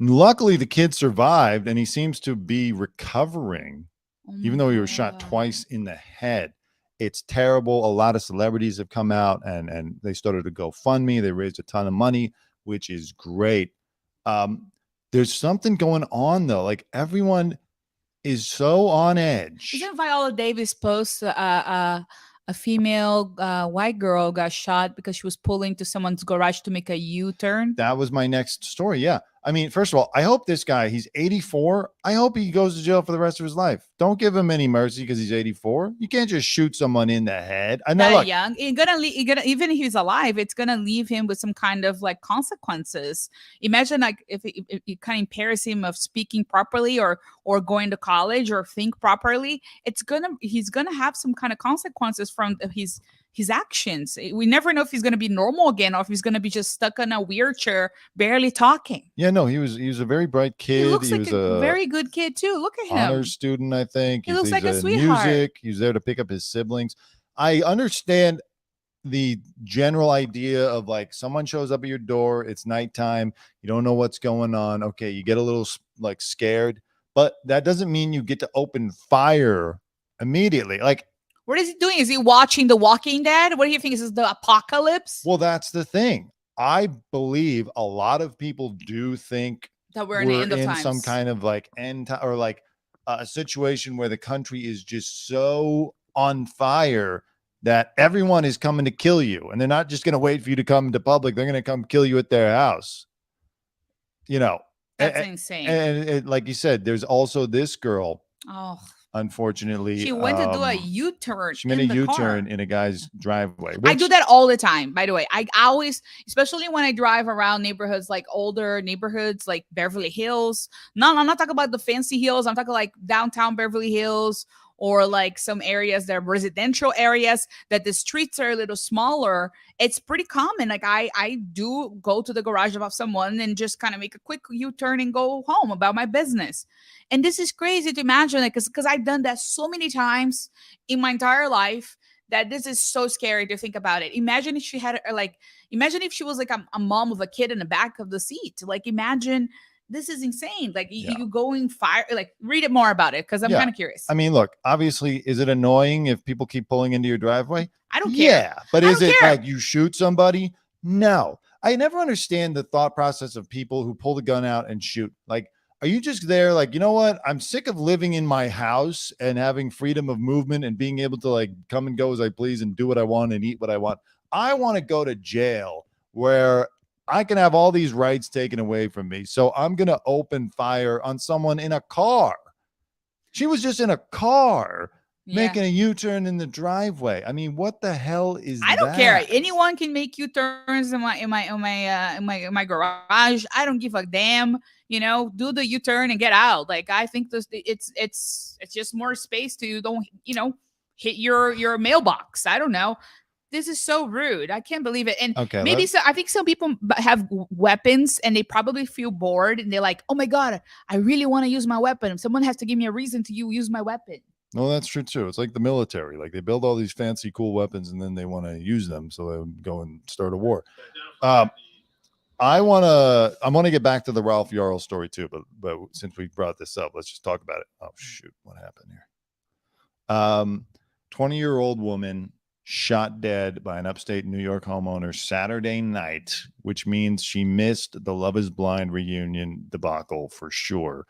Luckily, the kid survived, and he seems to be recovering, even though he was shot twice in the head. It's terrible. A lot of celebrities have come out, and they started to GoFundMe. They raised a ton of money, which is great. There's something going on, though. Like, everyone is so on edge. Isn't Viola Davis post a female white girl got shot because she was pulling to someone's garage to make a U-turn? That was my next story. Yeah. I mean, first of all, I hope this guy, he's 84. I hope he goes to jail for the rest of his life. Don't give him any mercy because he's 84. You can't just shoot someone in the head. I know, That young, even if he's alive, it's gonna leave him with some kind of like consequences. Imagine like if it kind of impairs him of speaking properly or going to college or think properly. He's gonna have some kind of consequences from his actions. We never know if he's going to be normal again or if he's going to be just stuck in a wheelchair, barely talking. Yeah, no, he was a very bright kid. He looks like was a very good kid too. Look at him. Honors student, I think. He looks like a in sweetheart. Music. He was there to pick up his siblings. I understand the general idea of like someone shows up at your door, it's nighttime, you don't know what's going on. Okay, you get a little like scared, but that doesn't mean you get to open fire immediately. Like, what is he doing? Is he watching The Walking Dead? What do you think? Is this the apocalypse? well, that's the thing. I believe a lot of people do think That we're in the end of in times. some kind of like end time or like a situation where the country is just so on fire that everyone is coming to kill you, and they're not just going to wait for you to come to public. They're going to come kill you at their house. You know, That's insane. And like you said, there's also this girl. Oh, Unfortunately, she went to do a U-turn. She made a U-turn in a guy's driveway. I do that all the time, by the way. I always, especially when I drive around neighborhoods, like older neighborhoods, like Beverly Hills. No, I'm not talking about the fancy hills. I'm talking like downtown Beverly Hills or like some areas that are residential areas that the streets are a little smaller. It's pretty common. Like I do go to the garage of someone and just kind of make a quick U-turn and go home about my business. And this is crazy to imagine, like, because I've done that so many times in my entire life that this is so scary to think about it. Imagine if she had, imagine if she was like a mom of a kid in the back of the seat. Like, imagine, this is insane. Like, you go in fire, like, read it more about it because I'm kind of curious. I mean, look, obviously, is it annoying if people keep pulling into your driveway? I don't care. Yeah, but is it like you shoot somebody? No. I never understand the thought process of people who pull the gun out and shoot. Like, are you just there like, you know what? I'm sick of living in my house and having freedom of movement and being able to like come and go as I please and do what I want and eat what I want. I want to go to jail where I can have all these rights taken away from me. So I'm going to open fire on someone in a car. She was just in a car making a U-turn in the driveway. I mean, what the hell is that? I don't care. Anyone can make U-turns in my garage. I don't give a damn. You know, do the U-turn and get out. Like, I think it's just more space to don't, hit your mailbox. I don't know. This is so rude. I can't believe it. And maybe I think some people have weapons and they probably feel bored and they're like, oh my God, I really want to use my weapon. Someone has to give me a reason to use my weapon. No, that's true too. It's like the military. Like, they build all these fancy, cool weapons and then they want to use them. So they go and start a war. I want to get back to the Ralph Yarl story too, but since we brought this up, let's just talk about it. Oh shoot, what happened here? 20-year-old woman shot dead by an upstate New York homeowner Saturday night, which means she missed the Love is Blind reunion debacle for sure.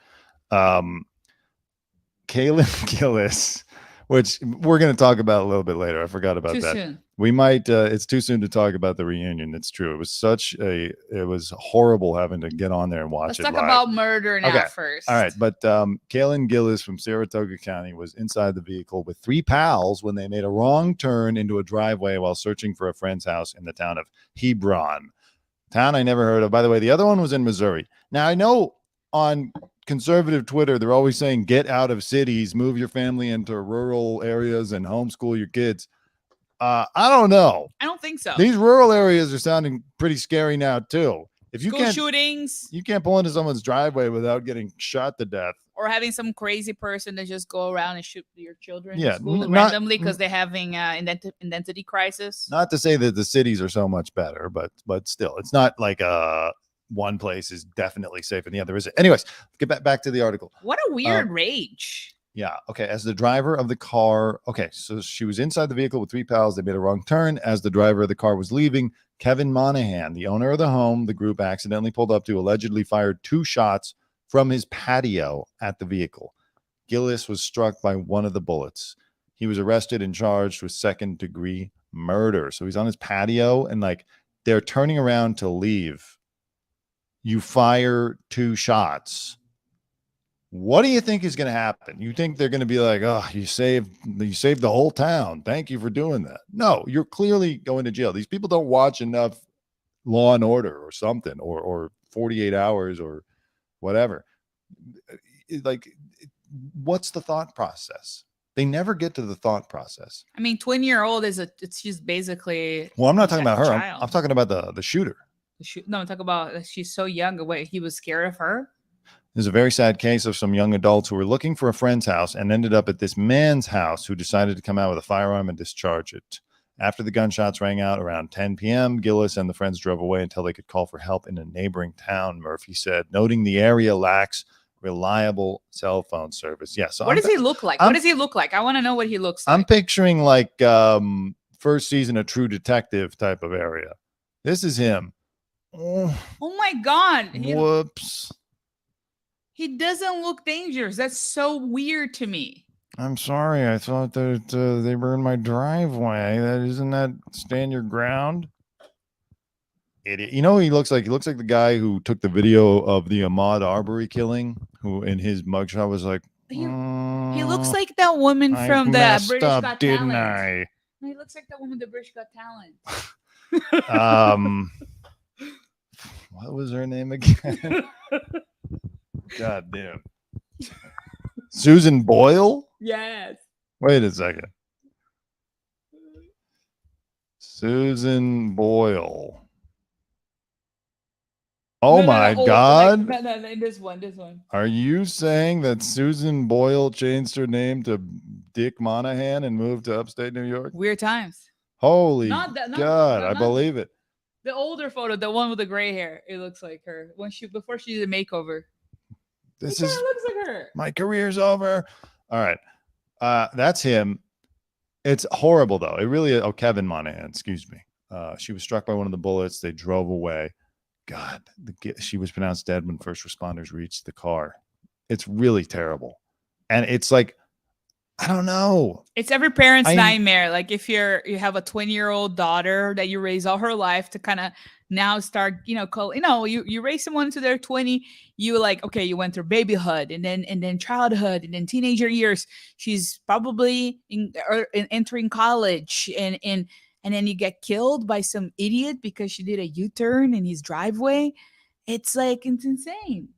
Kaylin Gillis, which we're going to talk about a little bit later. I forgot about that. Soon. We might, it's too soon to talk about the reunion. It's true. It was horrible having to get on there and watch it. Let's talk live. about murder now first. All right. But Kaylin Gillis from Saratoga County was inside the vehicle with 3 pals when they made a wrong turn into a driveway while searching for a friend's house in the town of Hebron. Town I never heard of. By the way, the other one was in Missouri. Now, I know on conservative Twitter, they're always saying, get out of cities, move your family into rural areas and homeschool your kids. I don't know. I don't think so. These rural areas are sounding pretty scary now too. If you School shootings, you can't pull into someone's driveway without getting shot to death, or having some crazy person that just go around and shoot your children Yeah, in school randomly because they're having identity crisis. Not to say that the cities are so much better, but still, it's not like one place is definitely safer than the other, is it? Anyways, get back to the article. What a weird rage. Yeah. Okay. As the driver of the car. Okay. So she was inside the vehicle with 3 pals. They made a wrong turn. As the driver of the car was leaving, Kevin Monahan, the owner of the home the group accidentally pulled up to, allegedly fired 2 shots from his patio at the vehicle. Gillis was struck by one of the bullets. He was arrested and charged with 2nd-degree murder. So he's on his patio and like they're turning around to leave. you fire 2 shots. What do you think is going to happen? You think they're going to be like, oh, you saved the whole town. Thank you for doing that. No, you're clearly going to jail. These people don't watch enough Law and Order or something, or 48 Hours or whatever. Like, what's the thought process? They never get to the thought process. I mean, 20-year-old it's just basically. Well, I'm not talking about her. Child. I'm talking about the shooter. No, I'm talking about she's so young. Wait, he was scared of her? There's a very sad case of some young adults who were looking for a friend's house and ended up at this man's house who decided to come out with a firearm and discharge it. After the gunshots rang out around 10 p.m., Gillis and the friends drove away until they could call for help in a neighboring town, Murphy said, noting the area lacks reliable cell phone service. Yeah. So what does he look like? What does he look like? I want to know what he looks like. I'm picturing like first season of True Detective type of area. This is him. Oh my God. Whoops. He doesn't look dangerous. That's so weird to me. I'm sorry. I thought that they were in my driveway. Isn't that stand your ground? Idiot. You know, he looks like the guy who took the video of the Ahmaud Arbery killing, who in his mugshot was like, he looks like that woman from the British Got didn't Talent. I? No, he looks like that woman, the British Got Talent. What was her name again? God damn. Susan Boyle? Yes. Wait a second. Susan Boyle. Oh my God. No, this one. Are you saying that Susan Boyle changed her name to Dick Monahan and moved to upstate New York? Weird times. Holy God, I believe it. The older photo, the one with the gray hair, it looks like her. Before she did a makeover. This looks like her. My career's over. All right. That's him. It's horrible though. It really is. Oh, Kevin Monahan, excuse me. She was struck by one of the bullets. They drove away. God, she was pronounced dead when first responders reached the car. It's really terrible. And it's like, I don't know. It's every parent's nightmare. Like if you have a 20-year-old daughter that you raise all her life to kind of now start, you raise someone to their 20, you like, okay, you went through babyhood and then childhood and then teenager years. She's probably entering college and then you get killed by some idiot because she did a U-turn in his driveway. It's like, it's insane.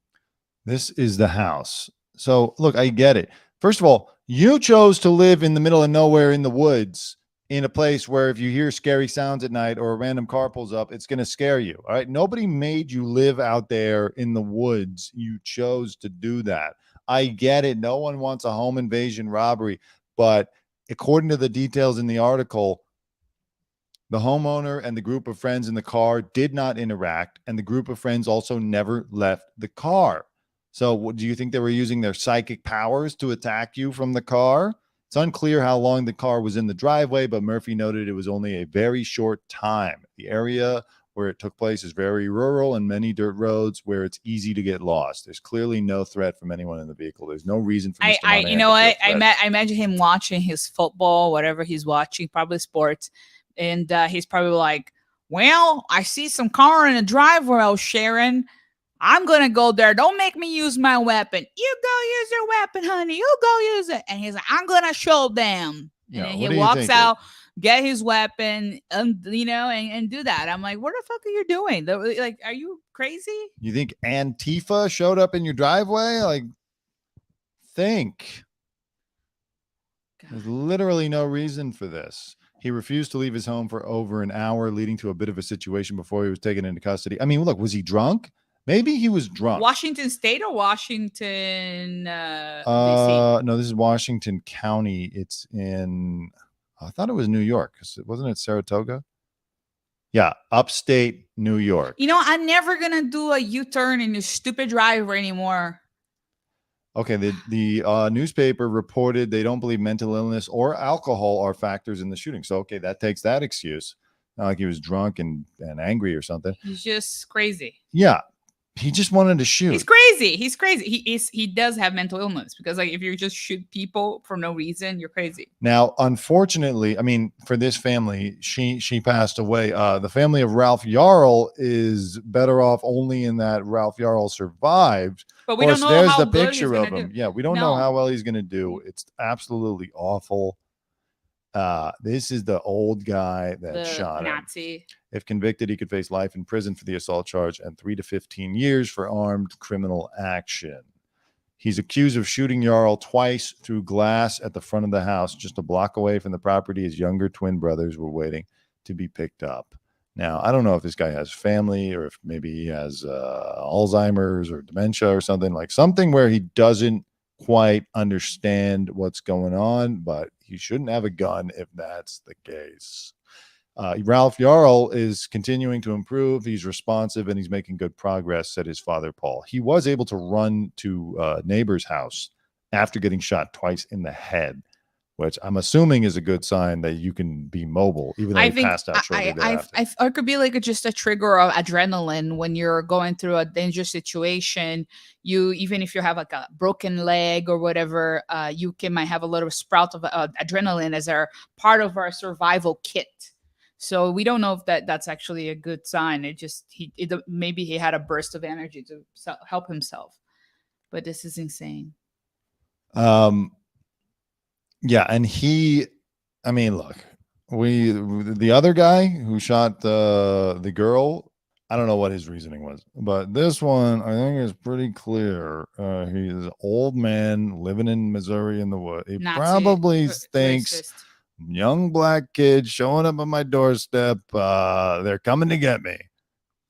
This is the house. So look, I get it. First of all, you chose to live in the middle of nowhere in the woods in a place where if you hear scary sounds at night or a random car pulls up, it's going to scare you. All right. Nobody made you live out there in the woods. You chose to do that. I get it. No one wants a home invasion robbery, but according to the details in the article, the homeowner and the group of friends in the car did not interact, and the group of friends also never left the car. So do you think they were using their psychic powers to attack you from the car? It's unclear how long the car was in the driveway, but Murphy noted it was only a very short time. The area where it took place is very rural and many dirt roads where it's easy to get lost. There's clearly no threat from anyone in the vehicle. There's no reason for Mr. Monahan you know what? I imagine him watching his football, whatever he's watching, probably sports, and he's probably like, well, I see some car in the driveway, oh, Sharon. I'm going to go there. Don't make me use my weapon. You go use your weapon, honey. You go use it. And he's like, I'm going to show them. And then he walks out, get his weapon, and do that. I'm like, what the fuck are you doing? Like, are you crazy? You think Antifa showed up in your driveway? Like, think. God. There's literally no reason for this. He refused to leave his home for over an hour, leading to a bit of a situation before he was taken into custody. I mean, look, was he drunk? Maybe he was drunk. Washington State or Washington, DC? No, this is Washington County. It's in, I thought it was New York. Wasn't it Saratoga? Yeah, upstate New York. You know, I'm never going to do a U-turn in this stupid driveway anymore. Okay, the newspaper reported they don't believe mental illness or alcohol are factors in the shooting. So, okay, that takes that excuse. Not like he was drunk and angry or something. He's just crazy. Yeah. He just wanted to shoot. He's crazy. He's crazy. He does have mental illness, because like if you just shoot people for no reason, you're crazy. Now, unfortunately, I mean, for this family, she passed away. The family of Ralph Yarl is better off only in that Ralph Yarl survived. But we don't know there's how the good he's picture of gonna him. do. Yeah, we don't know how well he's going to do. It's absolutely awful. This is the old guy that shot Nazi. him. If convicted, he could face life in prison for the assault charge and 3 to 15 years for armed criminal action. He's accused of shooting Yarl twice through glass at the front of the house, just a block away from the property. His younger twin brothers were waiting to be picked up. Now, I don't know if this guy has family or if maybe he has Alzheimer's or dementia or something where he doesn't quite understand what's going on, but he shouldn't have a gun if that's the case. Ralph Yarl is continuing to improve. He's responsive and he's making good progress, said his father, Paul. He was able to run to a neighbor's house after getting shot twice in the head, which I'm assuming is a good sign that you can be mobile, even though he passed out shortly thereafter. It could be like just a trigger of adrenaline when you're going through a dangerous situation. Even if you have like a broken leg or whatever, you might have a little sprout of adrenaline as a part of our survival kit. So we don't know if that's actually a good sign. Maybe he had a burst of energy to help himself. But this is insane. Yeah, and look, the other guy who shot the girl, I don't know what his reasoning was, but this one I think is pretty clear. He's an old man living in Missouri in the woods. He probably thinks racist. Young black kids showing up on my doorstep. They're coming to get me,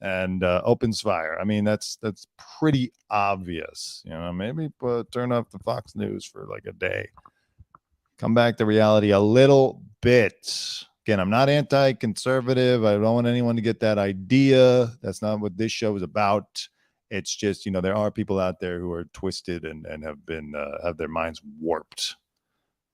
and opens fire. I mean, that's pretty obvious. Maybe turn off the Fox News for like a day. Come back to reality a little bit. Again, I'm not anti-conservative. I don't want anyone to get that idea. That's not what this show is about. It's just, there are people out there who are twisted and have their minds warped.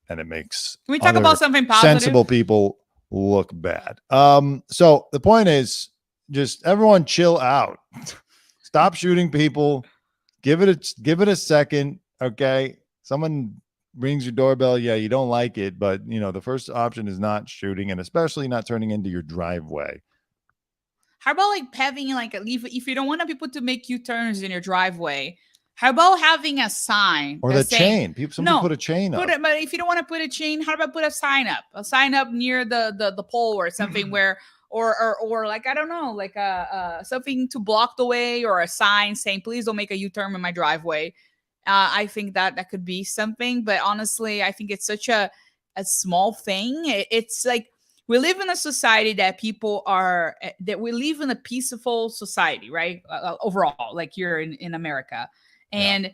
And it makes Can we talk about something positive? Sensible people look bad. So the point is, just everyone chill out. Stop shooting people. Give it a second. Okay. Someone rings your doorbell. Yeah, you don't like it, but the first option is not shooting, and especially not turning into your driveway. How about like having if you don't want people to make U-turns in your driveway, how about having a sign or the chain? People put a chain up. But if you don't want to put a chain, how about put a sign up near the pole or something where, or like, I don't know, like something to block the way, or a sign saying, please don't make a U-turn in my driveway. I think that could be something, but honestly, I think it's such a small thing. It's like, we live in a society that we live in a peaceful society, right? Overall, like you're in America. And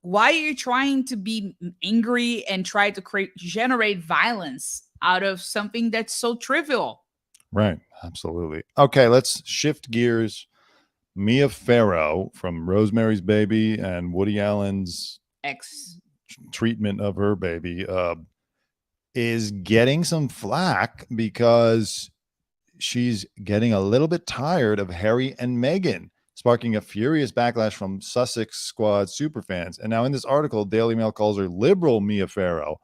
why are you trying to be angry and try to generate violence out of something that's so trivial? Right. Absolutely. Okay. Let's shift gears. Mia Farrow from Rosemary's Baby and Woody Allen's treatment of her baby is getting some flack because she's getting a little bit tired of Harry and Meghan, sparking a furious backlash from Sussex Squad superfans. And now in this article, Daily Mail calls her liberal Mia Farrow.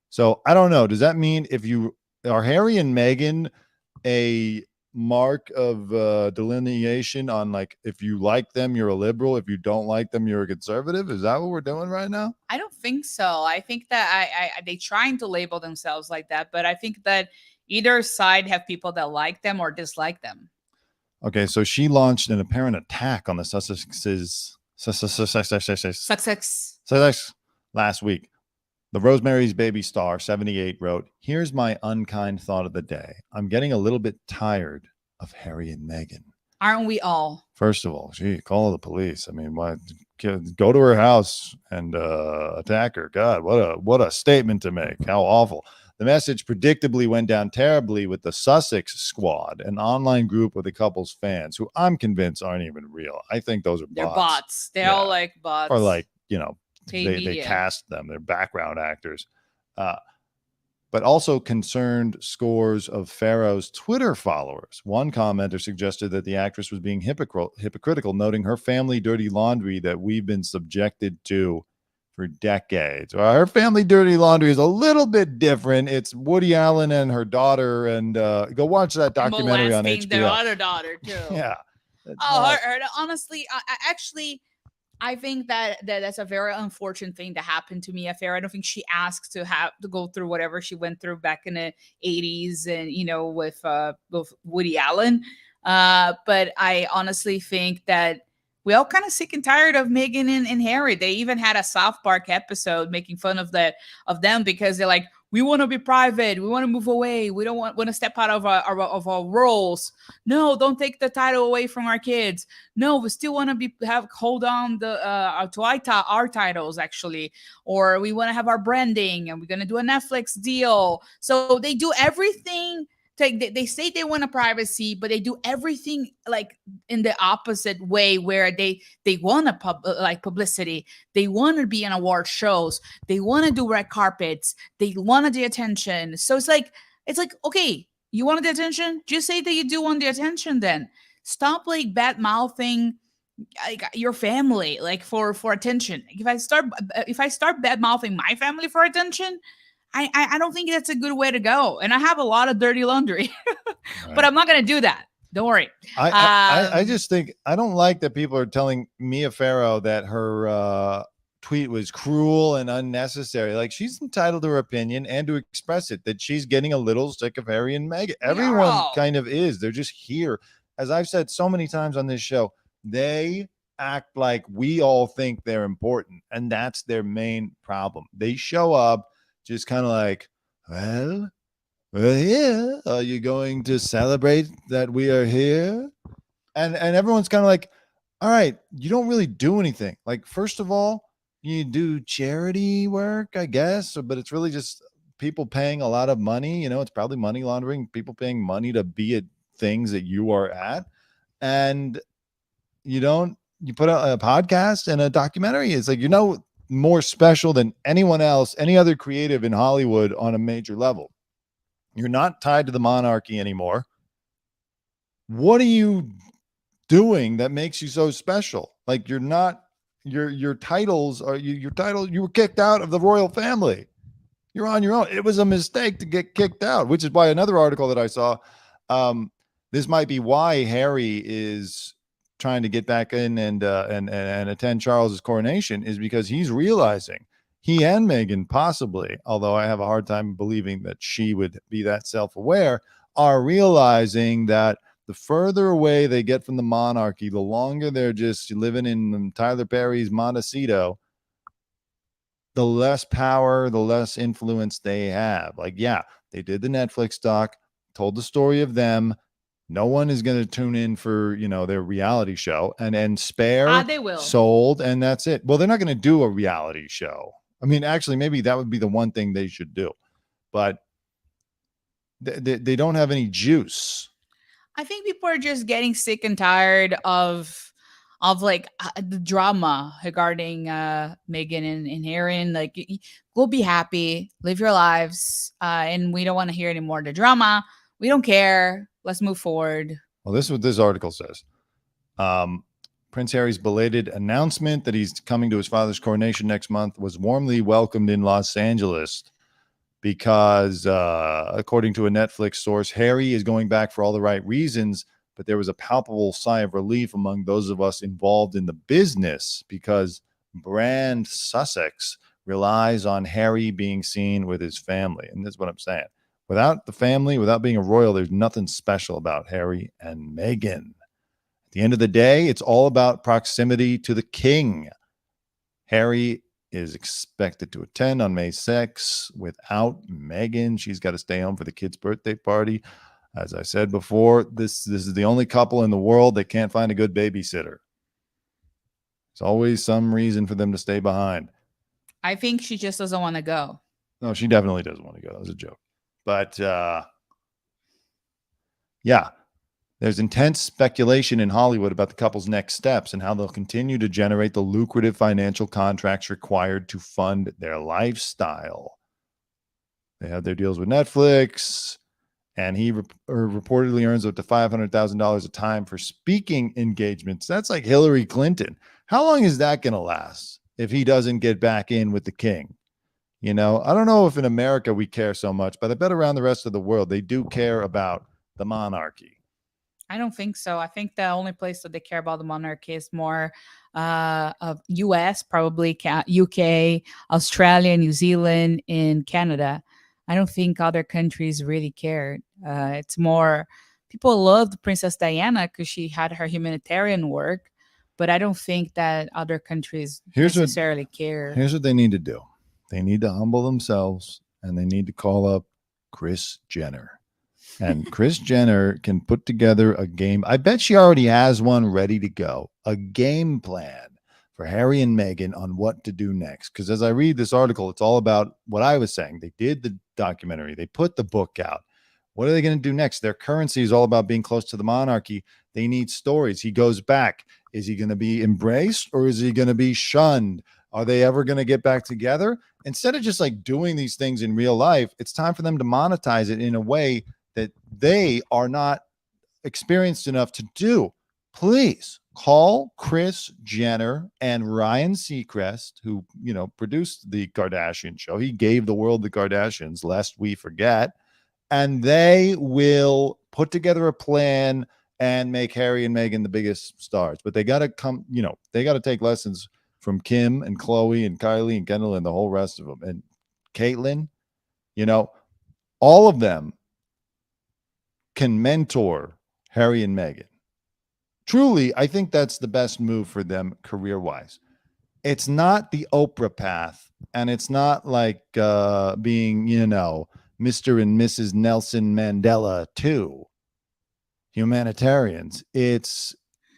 So I don't know. Does that mean are Harry and Meghan a mark of delineation on, like, if you like them, you're a liberal, if you don't like them, you're a conservative? Is that what we're doing right now? I don't think so. I think that they trying to label themselves like that, but I think that either side have people that like them or dislike them. Okay, so she launched an apparent attack on the Sussex last week. The Rosemary's Baby star, 78, wrote, "Here's my unkind thought of the day. I'm getting a little bit tired of Harry and Meghan." Aren't we all? First of all, call the police. I mean, why go to her house and attack her? God, what a statement to make. How awful. The message predictably went down terribly with the Sussex Squad, an online group of the couple's fans who I'm convinced aren't even real. I think those are bots. They're bots. They're all like bots. Or like, they cast them. They're background actors. but also concerned scores of Farrow's Twitter followers. One commenter suggested that the actress was being hypocritical, noting her family dirty laundry that we've been subjected to for decades. Well, her family dirty laundry is a little bit different. It's Woody Allen and her daughter, and go watch that documentary on Molesting HBO. their other daughter too. Yeah. Honestly, I think that's a very unfortunate thing that happened to Mia Farrow. I don't think she asked to have to go through whatever she went through back in the 80s and, with Woody Allen. But I honestly think that we all kind of sick and tired of Meghan and Harry. They even had a South Park episode making fun of them because they're like, we want to be private. We want to move away. We don't want to step out of our roles. No, don't take the title away from our kids. No, we still want to hold on to our titles actually, or we want to have our branding, and we're gonna do a Netflix deal. So they do everything. They say they want a privacy, but they do everything like in the opposite way, where they want publicity. They want to be in award shows. They want to do red carpets. They wanted the attention. So it's like, okay, you wanted the attention? Just say that you do want the attention. Then stop like bad mouthing like your family like for attention. If I start bad mouthing my family for attention, I don't think that's a good way to go. And I have a lot of dirty laundry, but I'm not going to do that. Don't worry. I just think I don't like that people are telling Mia Farrow that her tweet was cruel and unnecessary. Like, she's entitled to her opinion and to express it, that she's getting a little sick of Harry and Meghan. Everyone kind of is. They're just here. As I've said so many times on this show, they act like we all think they're important. And that's their main problem. They show up just kind of like, well, we're here. Are you going to celebrate that we are here? And everyone's kind of like, all right, you don't really do anything. Like, first of all, you do charity work, I guess, but it's really just people paying a lot of money. It's probably money laundering, people paying money to be at things that you are at. And you put out a podcast and a documentary. It's like, more special than anyone else, any other creative in Hollywood on a major level. You're not tied to the monarchy anymore. What are you doing that makes you so special? Like, you're not, your titles are you were kicked out of the royal family. You're on your own. It was a mistake to get kicked out, which is why another article that I saw, this might be why Harry is trying to get back in and attend Charles's coronation, is because he's realizing, he and Meghan possibly, although I have a hard time believing that she would be that self-aware, are realizing that the further away they get from the monarchy, the longer they're just living in Tyler Perry's Montecito, the less power, the less influence they have. Like, yeah, they did the Netflix doc, told the story of them. No one is going to tune in for, their reality show, and Spare they will. sold, and that's it. Well, they're not going to do a reality show. I mean, actually, maybe that would be the one thing they should do, but they don't have any juice. I think people are just getting sick and tired of the drama regarding Meghan and Harry. And like, go be happy, live your lives, and we don't want to hear any more of the drama. We don't care. Let's move forward. Well, this is what this article says. Prince Harry's belated announcement that he's coming to his father's coronation next month was warmly welcomed in Los Angeles because, according to a Netflix source, Harry is going back for all the right reasons, but there was a palpable sigh of relief among those of us involved in the business because brand Sussex relies on Harry being seen with his family. And this is what I'm saying. Without the family, without being a royal, there's nothing special about Harry and Meghan. At the end of the day, it's all about proximity to the king. Harry is expected to attend on May 6th. Without Meghan, she's got to stay home for the kid's birthday party. As I said before, this is the only couple in the world that can't find a good babysitter. There's always some reason for them to stay behind. I think she just doesn't want to go. No, she definitely doesn't want to go. That was a joke. But yeah, there's intense speculation in Hollywood about the couple's next steps and how they'll continue to generate the lucrative financial contracts required to fund their lifestyle. They have their deals with Netflix, and he reportedly earns up to $500,000 a time for speaking engagements. That's like Hillary Clinton. How long is that going to last if he doesn't get back in with the king? You know, I don't know if in America we care so much, but I bet around the rest of the world they do care about the monarchy. I don't think so. I think the only place that they care about the monarchy is more of US, probably UK, Australia, New Zealand, and Canada. I don't think other countries really care. It's more people loved Princess Diana because she had her humanitarian work, but I don't think that other countries necessarily care. Here's what they need to do. They need to humble themselves, and they need to call up Kris Jenner. And Kris Jenner can put together a game. I bet she already has one ready to go. A game plan for Harry and Meghan on what to do next. Because as I read this article, it's all about what I was saying. They did the documentary. They put the book out. What are they going to do next? Their currency is all about being close to the monarchy. They need stories. He goes back. Is he going to be embraced or is he going to be shunned? Are they ever going to get back together? Instead of just like doing these things in real life, it's time for them to monetize it in a way that they are not experienced enough to do. Please call Kris Jenner and Ryan Seacrest, who, you know, produced the Kardashian show. He gave the world the Kardashians, lest we forget. And they will put together a plan and make Harry and Meghan the biggest stars. But they got to come, you know, they got to take lessons from Kim and Khloe and Kylie and Kendall and the whole rest of them. And Caitlyn, you know, all of them can mentor Harry and Meghan. Truly, I think that's the best move for them career-wise. It's not the Oprah path, and it's not like being, you know, Mr. and Mrs. Nelson Mandela too. Humanitarians. It's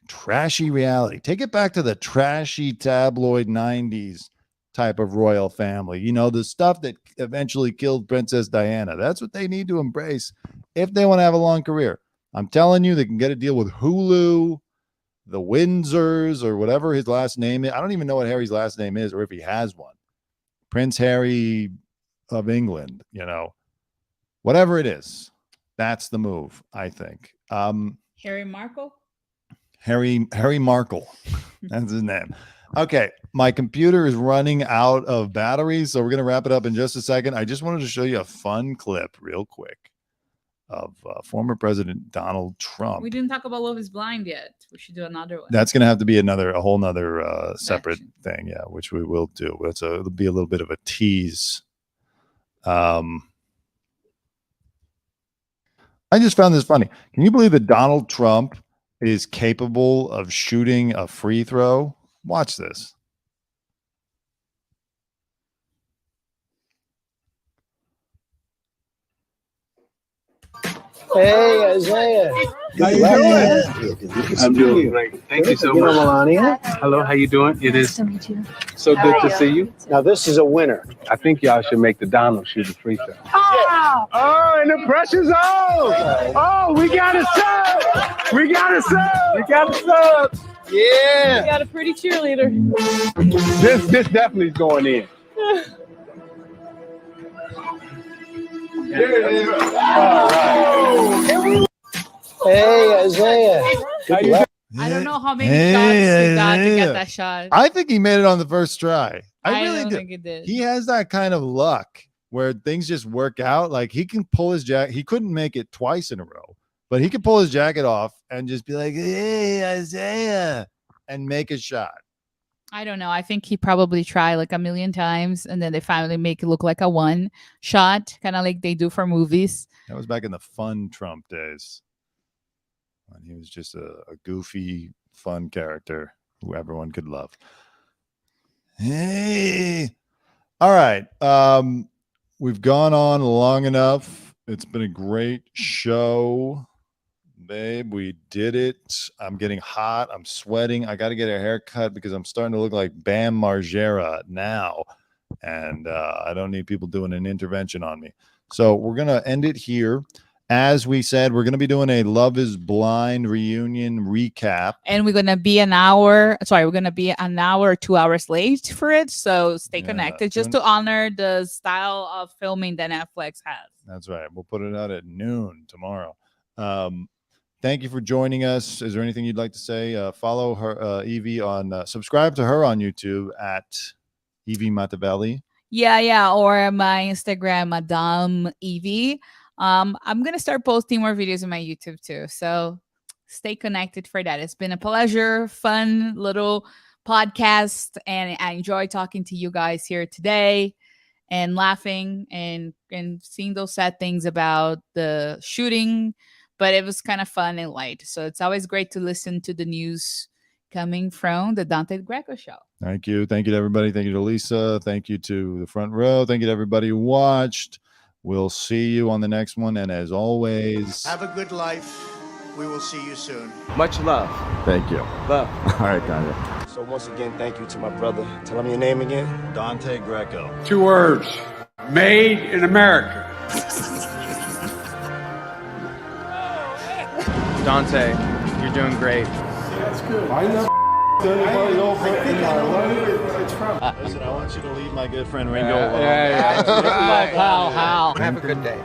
trashy reality. Take it back to the trashy tabloid 90s type of royal family. You know, the stuff that eventually killed Princess Diana. That's what they need to embrace if they want to have a long career. I'm telling you, they can get a deal with Hulu, the Windsors, or whatever his last name is. I don't even know what Harry's last name is or if he has one. Prince Harry of England, you know, whatever it is. That's the move, I think. Harry Markle? Harry Markle. That's his name. Okay, my computer is running out of batteries, so we're going to wrap it up in just a second. I just wanted to show you a fun clip real quick of former President Donald Trump. We didn't talk about Love is Blind yet. We should do another one. That's going to have to be a whole nother separate thing, yeah, which we will do. It'll be a little bit of a tease. I just found this funny. Can you believe that Donald Trump is capable of shooting a free throw? Watch this. Hey, Isaiah. How you doing? I'm doing great. Thank you so much. Melania. Hello, how you doing? It is so good to see you. Now, this is a winner. I think y'all should make the Donald shoot a free throw. Oh, and the pressure's on. Oh, we got a sub. We got a sub. We got a sub. Yeah. We got a pretty cheerleader. This definitely is going in. There it is. All right. Hey, Isaiah. How you doing? I don't know how many shots he got to get that shot. I think he made it on the first try. I really don't do. think he did. He has that kind of luck where things just work out. Like he can pull his jacket. He couldn't make it twice in a row, but he could pull his jacket off and just be like, "Hey, Isaiah," and make a shot. I don't know. I think he probably tried like a million times, and then they finally make it look like a one shot, kind of like they do for movies. That was back in the fun Trump days when he was just a goofy, fun character who everyone could love. Hey, all right. We've gone on long enough. It's been a great show. Babe, we did it. I'm getting hot. I'm sweating. I got to get a haircut because I'm starting to look like Bam Margera now. And I don't need people doing an intervention on me. So we're going to end it here. As we said, we're going to be doing a Love is Blind reunion recap. And we're going to be an hour or 2 hours late for it. So stay connected just to honor the style of filming that Netflix has. That's right. We'll put it out at noon tomorrow. Thank you for joining us. Is there anything you'd like to say? Follow her, Evie, on subscribe to her on YouTube at Evie Matavelli. Yeah. Or my Instagram, Madame Evie. I'm going to start posting more videos on my YouTube too. So stay connected for that. It's been a pleasure, fun little podcast. And I enjoy talking to you guys here today and laughing and seeing those sad things about the shooting. But it was kind of fun and light. So it's always great to listen to the news coming from the Dante Greco Show. Thank you. Thank you to everybody. Thank you to Lisa. Thank you to the front row. Thank you to everybody who watched. We'll see you on the next one. And as always, Have a good life. We will see you soon. Much love. thank you. Love. All right, Kanye. So once again, thank you to my brother. Tell him your name again. Dante Greco. 2 words. Made in America. Dante, you're doing great. I know anybody else in my life it's from. Listen, I want you to leave my good friend Ringo alone. Pal, Hal. Have a good day.